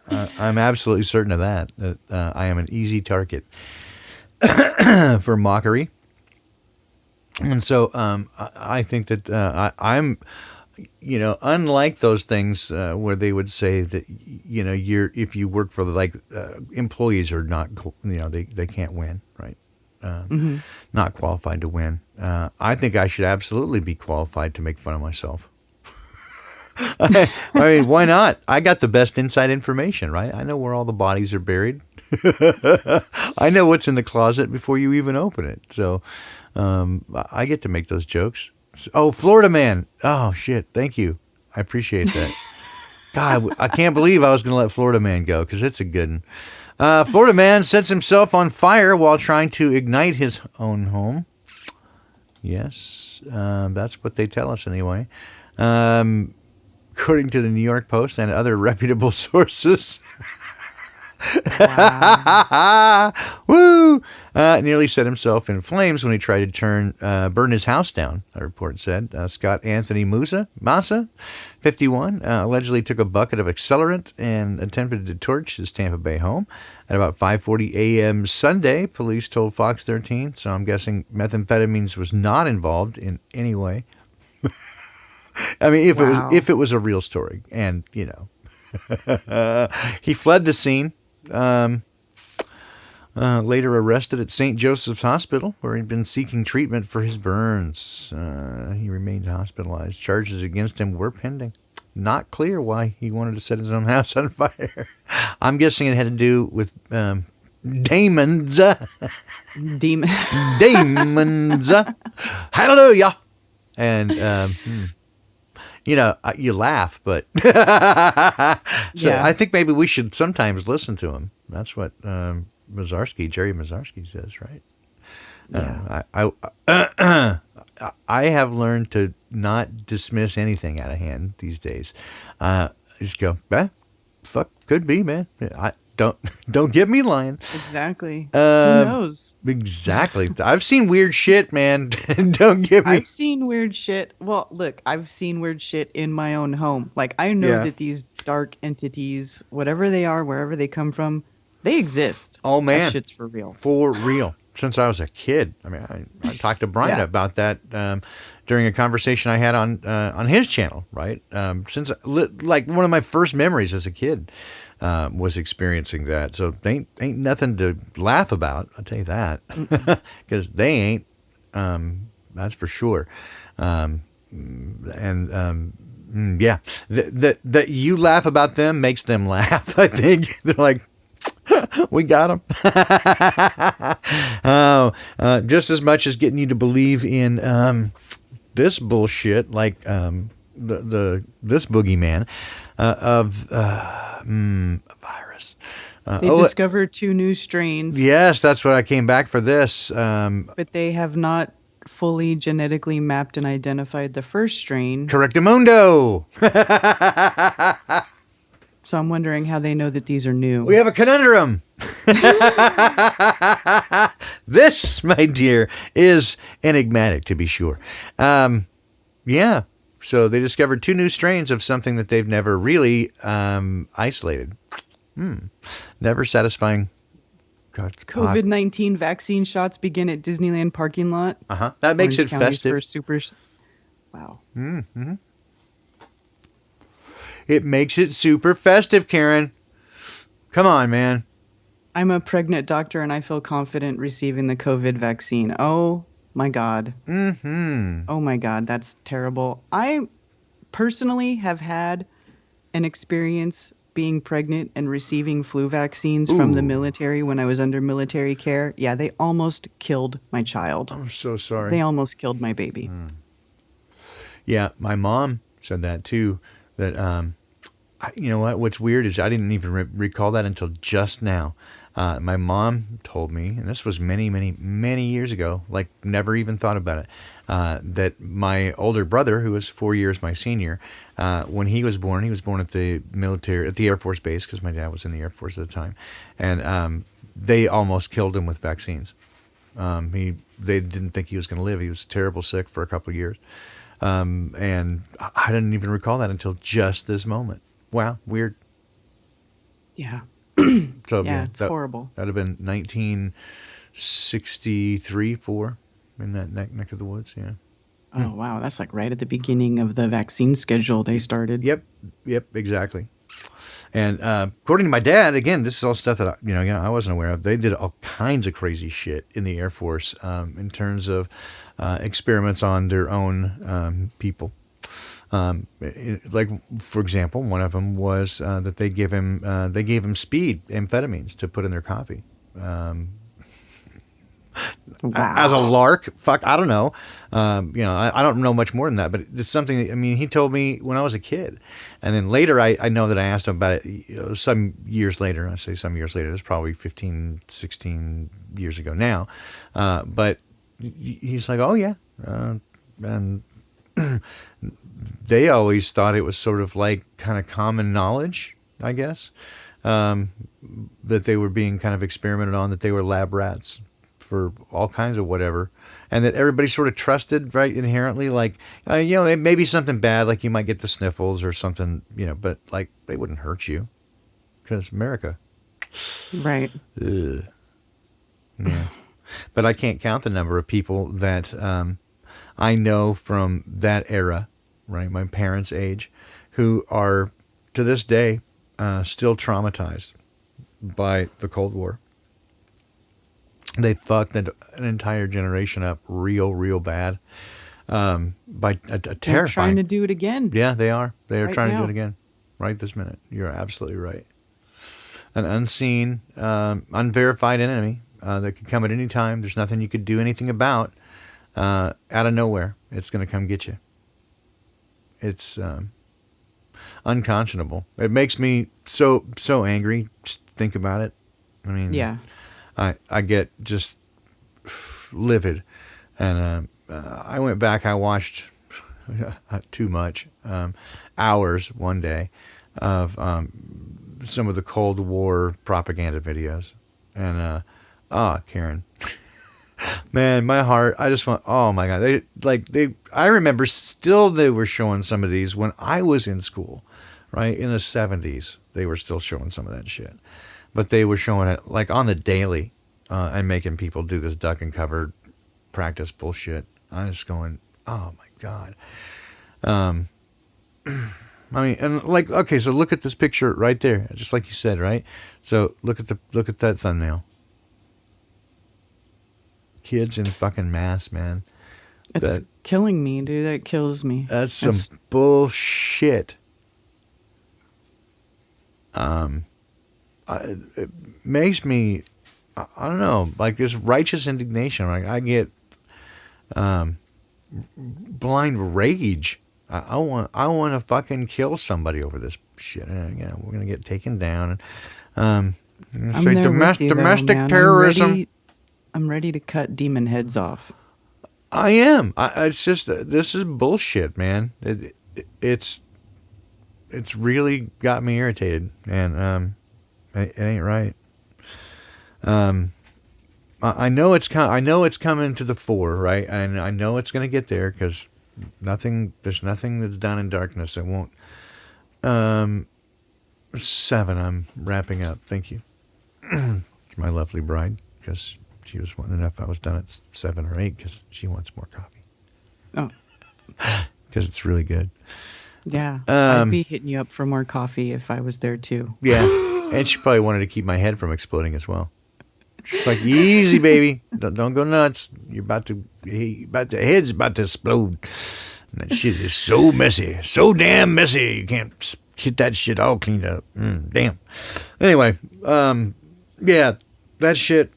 I'm absolutely certain of that I am an easy target for mockery. And so I think that I'm, unlike those things where they would say that, if you work for employees are not, they can't win, right? Not qualified to win. I think I should absolutely be qualified to make fun of myself. I mean, why not? I got the best inside information, right? I know where all the bodies are buried. I know what's in the closet before you even open it. So I get to make those jokes. Oh, Florida man. Oh, shit. Thank you. I appreciate that. God, I can't believe I was going to let Florida man go because it's a good one. Florida man sets himself on fire while trying to ignite his own home. Yes, that's what they tell us anyway. According to the New York Post and other reputable sources. Wow. Woo! Nearly set himself in flames when he tried to burn his house down, a report said. Scott Anthony Massa, 51, allegedly took a bucket of accelerant and attempted to torch his Tampa Bay home. At about 5:40 a.m. Sunday, police told Fox 13, so I'm guessing methamphetamines was not involved in any way. I mean, if it was a real story, and, he fled the scene. Later arrested at St. Joseph's Hospital, where he'd been seeking treatment for his burns. He remained hospitalized. Charges against him were pending. Not clear why he wanted to set his own house on fire. I'm guessing it had to do with demons. Demons. Hallelujah. And you laugh, but so Yeah. I think maybe we should sometimes listen to him. That's what Jerry Mazarski says, right? Yeah. I have learned to not dismiss anything out of hand these days. Just go, fuck, could be, man. I don't get me lying. Exactly. Who knows? Exactly. I've seen weird shit, man. Don't get me. I've seen weird shit. Well, look, I've seen weird shit in my own home. Like, I know that these dark entities, whatever they are, wherever they come from, they exist. Oh, man. That shit's for real. For real. Since I was a kid. I mean, I talked to Brian about that during a conversation I had on his channel, right? Since like one of my first memories as a kid was experiencing that. So they ain't nothing to laugh about. I'll tell you that, because they ain't. That's for sure. That you laugh about them makes them laugh. I think they're like, we got him. Just as much as getting you to believe in this bullshit, like this boogeyman of a virus. They discovered 2 new strains. Yes, that's what I came back for this. But they have not fully genetically mapped and identified the first strain. Correctamundo. So I'm wondering how they know that these are new. We have a conundrum. This, my dear, is enigmatic, to be sure. Yeah. So they discovered 2 new strains of something that they've never really isolated. Never satisfying. God's COVID-19 vaccine shots begin at Disneyland parking lot. That makes Orange it County's festive. first super. Wow. It makes it super festive, Karen. Come on, man. I'm a pregnant doctor and I feel confident receiving the COVID vaccine. Oh my God. Oh my God. That's terrible. I personally have had an experience being pregnant and receiving flu vaccines from the military when I was under military care. Yeah, they almost killed my child. I'm so sorry. They almost killed my baby. Yeah, my mom said that too. That you know what? What's weird is I didn't even recall that until just now. My mom told me, and this was many, many, many years ago. Like never even thought about it. That my older brother, who was 4 years my senior, when he was born at the military, at the Air Force base, because my dad was in the Air Force at the time, and they almost killed him with vaccines. They didn't think he was going to live. He was terrible sick for a couple of years. And I didn't even recall that until just this moment. Wow, weird. Yeah. So Yeah, it's horrible. That'd have been 1963, 4 in that neck of the woods. Yeah. Oh, wow. That's like right at the beginning of the vaccine schedule they started. Yep, exactly. And according to my dad, again, this is all stuff that I wasn't aware of. They did all kinds of crazy shit in the Air Force in terms of experiments on their own people. Like for example, one of them was that they gave him speed amphetamines to put in their coffee. Wow. As a lark, fuck, I don't know. I don't know much more than that, but it's something that, he told me when I was a kid. And then later, I know that I asked him about it some years later. I say some years later, it was probably 15, 16 years ago now. But he's like, oh, yeah. And they always thought it was sort of like kind of common knowledge, I guess, that they were being kind of experimented on, that they were lab rats for all kinds of whatever, and that everybody sort of trusted, right, inherently, like, it may be something bad, like you might get the sniffles or something, but like they wouldn't hurt you because America. Right. Ugh. Yeah. But I can't count the number of people that I know from that era, right, my parents' age, who are to this day still traumatized by the Cold War. They fucked an entire generation up real bad by a terrifying. They're trying to do it again. Yeah, they are. They are Right trying to now. do it again right this minute. You're absolutely right. An unseen, unverified enemy that could come at any time. There's nothing you could do anything about. Out of nowhere, it's going to come get you. It's unconscionable. It makes me so angry. Just think about it. Yeah. I get just livid, and I went back. I watched too much hours one day of some of the Cold War propaganda videos, and Karen, man, my heart. I just went, oh my God. I remember still they were showing some of these when I was in school, right in the 70s. They were still showing some of that shit. But they were showing it like on the daily and making people do this duck and cover practice bullshit. I was going, oh my God. And like, okay, so look at this picture right there, just like you said, right? So look at that thumbnail. Kids in fucking masks, man. It's killing me, dude. That kills me. That's some bullshit. It makes me, I don't know, like this righteous indignation. Like I get blind rage I want to fucking kill somebody over this shit. We're gonna get taken down. I'm Say there with you, though, domestic man. terrorism. I'm ready to cut demon heads off. I am. It's just this is bullshit, man. It's really got me irritated, and it ain't right. I know it's coming to the fore, right? And I know it's going to get there because there's nothing that's done in darkness that won't. 7. I'm wrapping up. Thank you. My lovely bride, because she was wanting to know if I was done at 7 or 8 because she wants more coffee. Oh, because it's really good. yeah. I'd be hitting you up for more coffee if I was there too. Yeah, and she probably wanted to keep my head from exploding as well. She's like, easy, baby. Don't go nuts. The head's about to explode. And that shit is so messy. So damn messy. You can't get that shit all cleaned up. Damn. Anyway, yeah, that shit.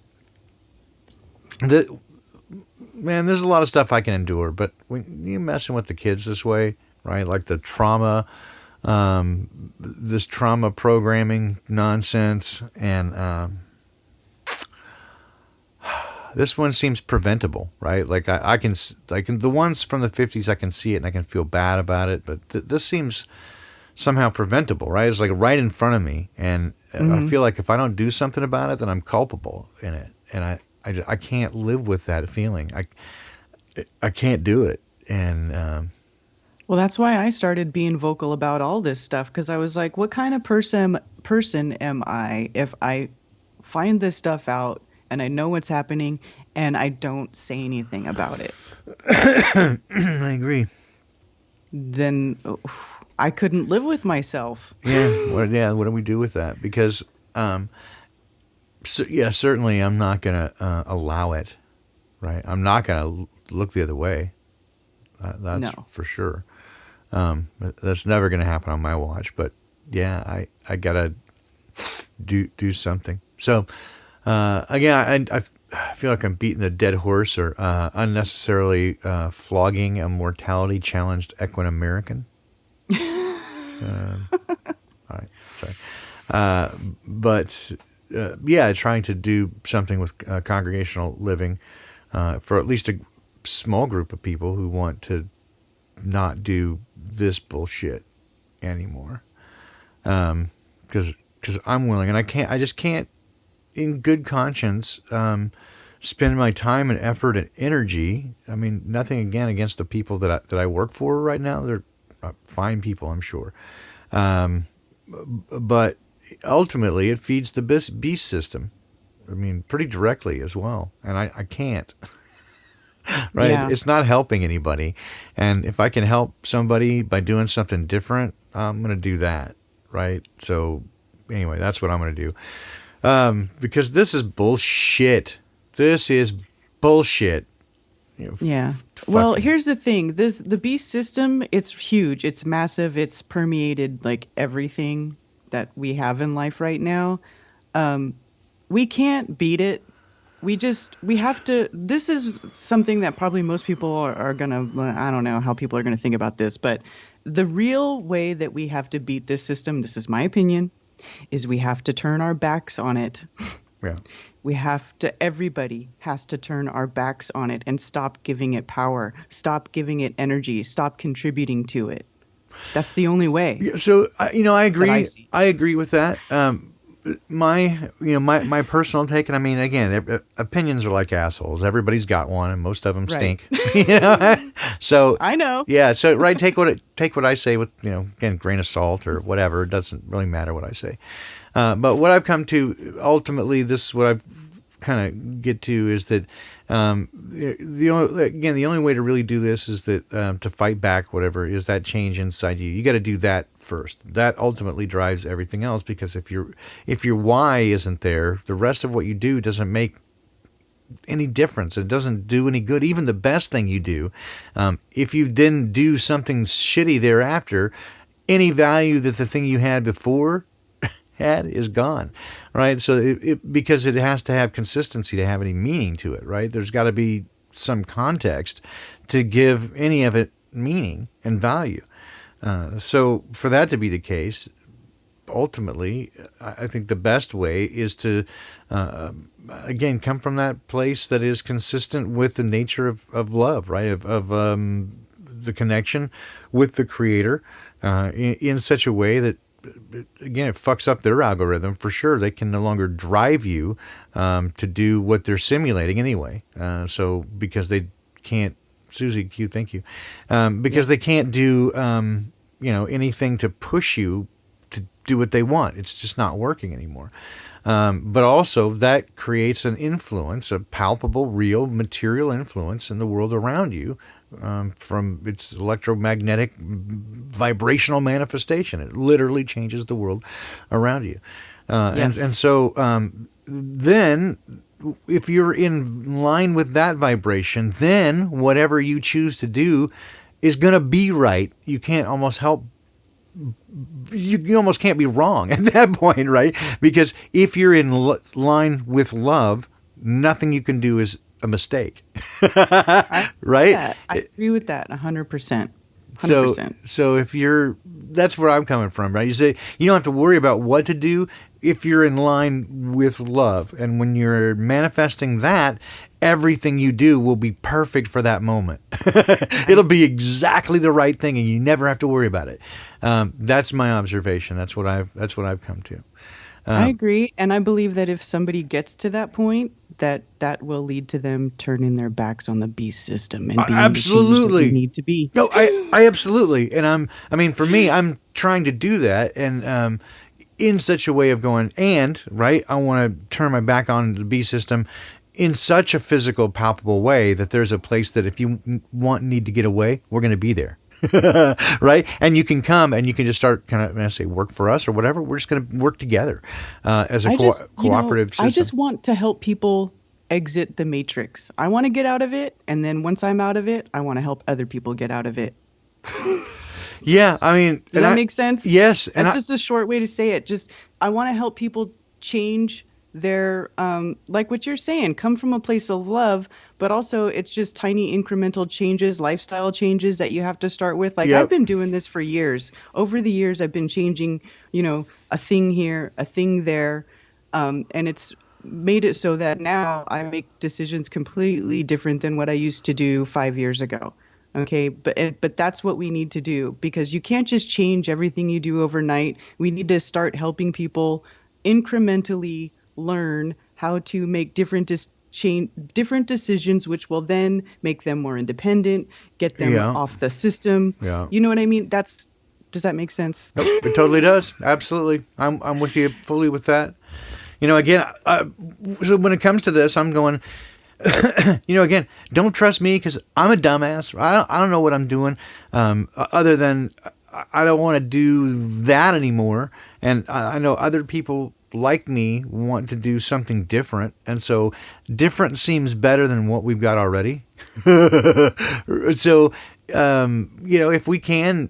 Man, there's a lot of stuff I can endure, but when you're messing with the kids this way, right? Like the trauma, this trauma programming nonsense, and this one seems preventable, right? Like I can the ones from the 50s, I can see it and I can feel bad about it, but this seems somehow preventable, right? It's like right in front of me, and I feel like if I don't do something about it, then I'm culpable in it, and I can't live with that feeling. I can't do it, and Well, that's why I started being vocal about all this stuff, because I was like, what kind of person am I if I find this stuff out and I know what's happening and I don't say anything about it? I agree. Then I couldn't live with myself. Yeah. What do we do with that? Because, certainly I'm not going to allow it, right? I'm not going to look the other way. That's No. for sure. That's never going to happen on my watch. But yeah, I gotta do something. So again, I feel like I'm beating a dead horse or unnecessarily flogging a mortality challenged equine American. All right, sorry. But yeah, trying to do something with congregational living for at least a small group of people who want to not do this bullshit anymore. Because I'm willing, and I just can't, in good conscience, spend my time and effort and energy. I mean, nothing again against the people that I work for right now. They're fine people, I'm sure. But ultimately, it feeds the beast system. I mean, pretty directly as well. And I can't. Right? Yeah. It's not helping anybody. And if I can help somebody by doing something different, I'm going to do that. Right? So anyway, that's what I'm going to do. Because this is bullshit. This is bullshit. Yeah. Well, here's the thing. The beast system, it's huge. It's massive. It's permeated like everything that we have in life right now. We can't beat it. We have to, this is something that probably most people are going to, I don't know how people are going to think about this, but the real way that we have to beat this system, this is my opinion, is we have to turn our backs on it. Yeah. Everybody has to turn our backs on it and stop giving it power, stop giving it energy, stop contributing to it. That's the only way. Yeah, so, I agree. see. I agree with that. My personal take, and I mean, again, opinions are like assholes. Everybody's got one, and most of them stink. So I know. Yeah. So right, take what I say with again, grain of salt or whatever. It doesn't really matter what I say. But what I've come to ultimately, this is what I've kind of get to is that the only way to really do this is that to fight back whatever is that change inside you. You got to do that first. That ultimately drives everything else, because if your why isn't there, the rest of what you do doesn't make any difference. It doesn't do any good. Even the best thing you do, if you didn't do something shitty thereafter, any value that the thing you had before had is gone, right? So because it has to have consistency to have any meaning to it, right? There's got to be some context to give any of it meaning and value. So for that to be the case, ultimately, I think the best way is to, again, come from that place that is consistent with the nature of love, right? Of the connection with the Creator in such a way that, again, it fucks up their algorithm for sure. They can no longer drive you to do what they're simulating anyway. So because they can't, Susie Q, thank you, because they can't do anything to push you to do what they want. It's just not working anymore. But also that creates an influence, a palpable, real, material influence in the world around you from its electromagnetic vibrational manifestation. It literally changes the world around you. And so then if you're in line with that vibration, then whatever you choose to do is going to be right. You can't almost help you almost can't be wrong at that point, right? Because if you're in line with love, nothing you can do is a mistake, right? Yeah, I agree with that 100%. 100%. So if that's where I'm coming from, right? You say you don't have to worry about what to do if you're in line with love. And when you're manifesting that, everything you do will be perfect for that moment. It'll be exactly the right thing, and you never have to worry about it. That's my observation. That's what I've come to. I agree, and I believe that if somebody gets to that point, that will lead to them turning their backs on the beast system and being absolutely the change that they need to be. No, I absolutely, and for me, I'm trying to do that, and in such a way of going, and right, I want to turn my back on the beast system in such a physical, palpable way that there's a place that if you need to get away, we're going to be there. Right? And you can come and you can just start kind of, say, work for us or whatever. We're just going to work together as a cooperative system. I just want to help people exit the matrix. I want to get out of it. And then once I'm out of it, I want to help other people get out of it. Yeah. I mean, does that make sense? Yes. And that's just a short way to say it. Just, I want to help people change their, like what you're saying, come from a place of love, but also it's just tiny incremental changes, lifestyle changes that you have to start with. Like I've been doing this for years. Over the years, I've been changing, a thing here, a thing there. And it's made it so that now I make decisions completely different than what I used to do 5 years ago. Okay. But that's what we need to do, because you can't just change everything you do overnight. We need to start helping people incrementally learn how to make different decisions, which will then make them more independent, get them off the system. Yeah. You know what I mean? Does that make sense? Nope, it totally does. Absolutely. I'm with you fully with that. Again, so when it comes to this, I'm going, again, don't trust me because I'm a dumbass. I don't know what I'm doing other than I don't want to do that anymore. And I know other people like me want to do something different, and so different seems better than what we've got already. So if we can,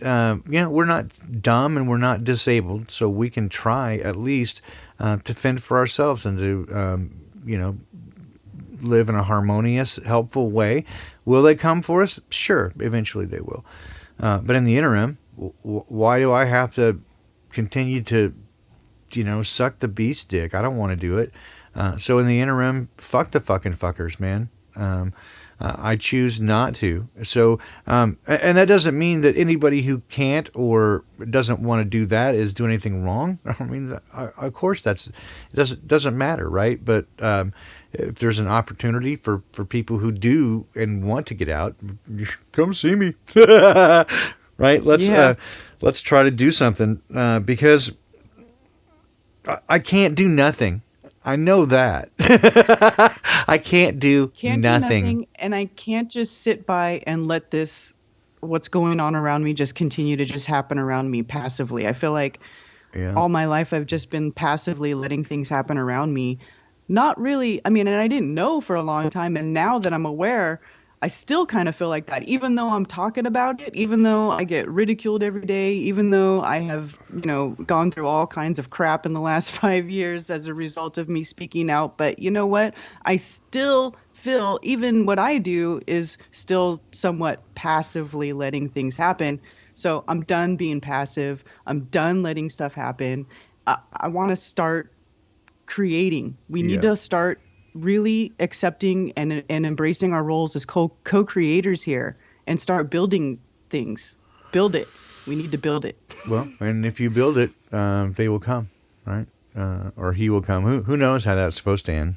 we're not dumb and we're not disabled, so we can try at least to fend for ourselves and to live in a harmonious, helpful way. Will they come for us? Sure, eventually they will, but in the interim, why do I have to continue to suck the beast dick? I don't want to do it. So in the interim, fuck the fucking fuckers, man. I choose not to. So, and that doesn't mean that anybody who can't or doesn't want to do that is doing anything wrong. I mean, of course it doesn't matter, right? But if there's an opportunity for people who do and want to get out, come see me. Right? Let's try to do something because I can't do nothing. I know that. I can't do nothing. And I can't just sit by and let what's going on around me just continue to just happen around me passively. I feel like all my life I've just been passively letting things happen around me. Not really. I mean, and I didn't know for a long time. And now that I'm aware, I still kind of feel like that, even though I'm talking about it, even though I get ridiculed every day, even though I have, gone through all kinds of crap in the last 5 years as a result of me speaking out. But you know what? I still Phil, even what I do is still somewhat passively letting things happen. So I'm done being passive. I'm done letting stuff happen. I want to start creating. We need to start really accepting and embracing our roles as co-creators here and start building things. Build it. We need to build it. Well, and if you build it, they will come, right? Or he will come. Who knows how that's supposed to end?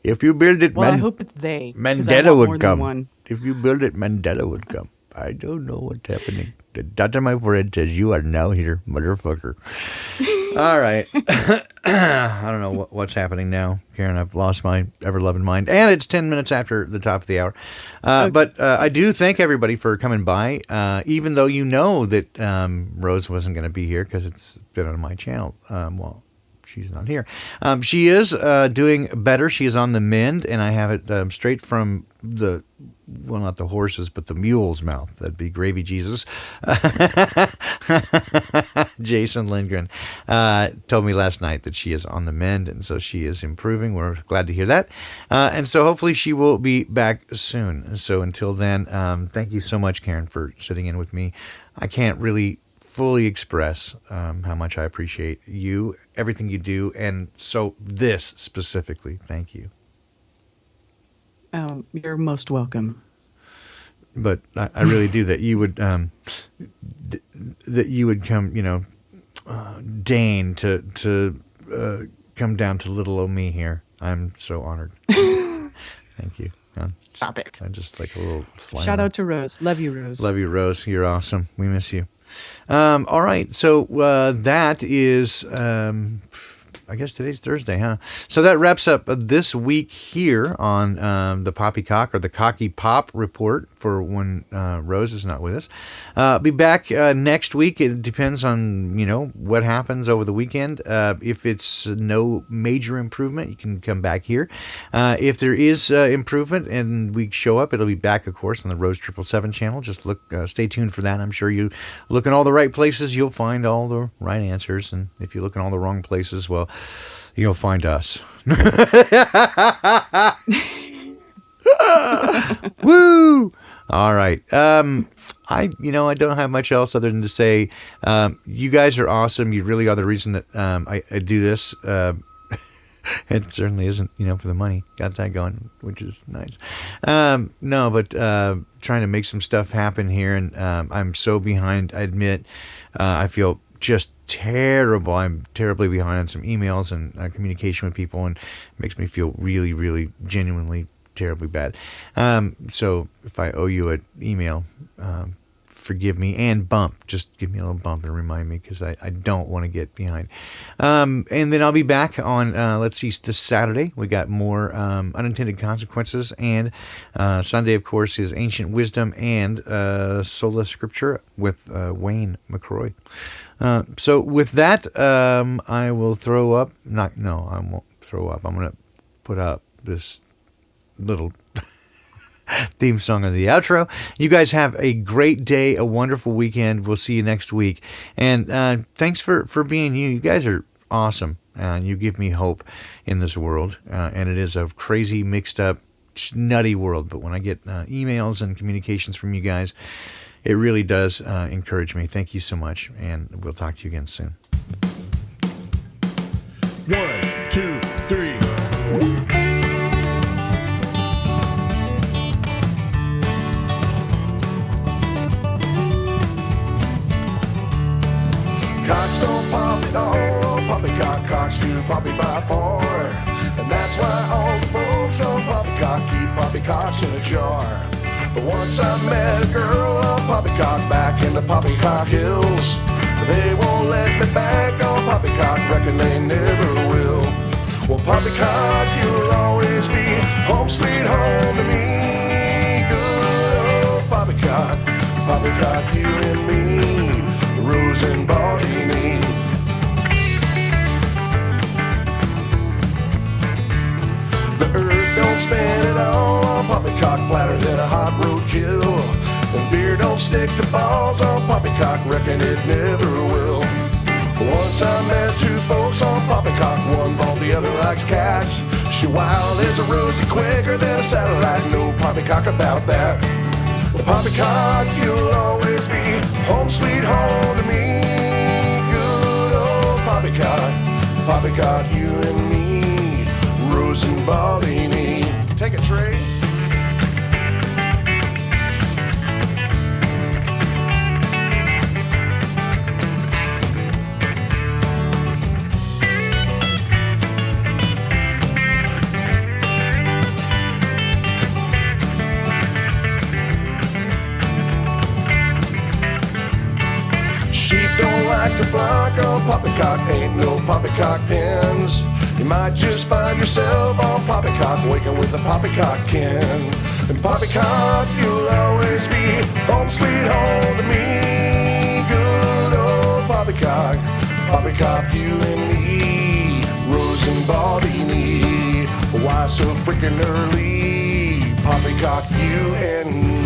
If you build it, Well, I hope it's they. 'Cause I Mandela want more would than come. one. If you build it, Mandela would come. I don't know what's happening. The dot on my forehead says, "You are now here, motherfucker." All right. I don't know what's happening now, Karen. I've lost my ever-loving mind. And it's 10 minutes after the top of the hour. But I do thank everybody for coming by, even though you know that Rose wasn't going to be here because it's been on my channel. Well, she's not here. She is doing better. She is on the mend, and I have it straight from the, well, not the horse's, but the mule's mouth. That'd be Gravy Jesus. Jason Lindgren told me last night that she is on the mend, and so she is improving. We're glad to hear that. And so hopefully she will be back soon. So until then, thank you so much, Karen, for sitting in with me. I can't really fully express how much I appreciate you, everything you do, and so this specifically. Thank you. You're most welcome. But I really do that you would that you would come, deign to come down to little old me here. I'm so honored. Thank you. Stop it. I'm just like a little fly. Shout out to Rose. Love you, Rose. Love you, Rose. You're awesome. We miss you. All right. So that is, I guess today's Thursday, huh? So that wraps up this week here on the Poppycock or the CockyPop Report for when Rose is not with us. Be back next week. It depends on, what happens over the weekend. If it's no major improvement, you can come back here. If there is improvement and we show up, it'll be back, of course, on the Rose 777 channel. Just look, stay tuned for that. I'm sure you look in all the right places, you'll find all the right answers. And if you look in all the wrong places, well, you'll find us. Woo! All right. I don't have much else other than to say, you guys are awesome. You really are the reason that I do this. It certainly isn't, for the money. Got that going, which is nice. No, but trying to make some stuff happen here, and I'm so behind. I admit, I feel just terrible. I'm terribly behind on some emails and communication with people, and it makes me feel really, really, genuinely terribly bad. So if I owe you an email, forgive me, and just give me a little bump and remind me, because I don't want to get behind. And then I'll be back on, this Saturday. We got more Unintended Consequences, and Sunday, of course, is Ancient Wisdom and Sola Scriptura with Wayne McCroy. So with that, I will throw up. I won't throw up. I'm going to put up this little theme song of the outro. You guys have a great day, a wonderful weekend. We'll see you next week. And thanks for being you. You guys are awesome. You give me hope in this world. And it is a crazy, mixed up, nutty world. But when I get emails and communications from you guys, it really does encourage me. Thank you so much. And we'll talk to you again soon. 1, 2, 3. Cocks don't pop at all, poppycock cocks do poppy by 4. And that's why all the folks on poppycock keep poppycocks in a jar. But once I met a girl on poppycock back in the poppycock hills, they won't let me back on poppycock, reckon they never will. Well, poppycock, you'll always be home sweet home to me. Good old poppycock, poppycock, you and me, Rose and Baldini. The earth don't spin at all on poppycock, flatter than a hot roadkill. And beer don't stick to balls on poppycock, reckon it never will. Once I met two folks on poppycock, one bald, the other likes cats. She wild as a rosy, quicker than a satellite. No poppycock about that. Well, poppycock, you'll always be home sweet home to me. Good old poppycock, poppycock, you and me, Rose and Bobby. Take a Trey. Sheep don't like to flock on poppycock, ain't no poppycock pins. You might just find yourself on poppycock, waking with a poppycock kin. And poppycock, you'll always be home sweet home to me. Good old poppycock, poppycock, you and me, Rose and Bobby. Why so freaking early? Poppycock, you and me.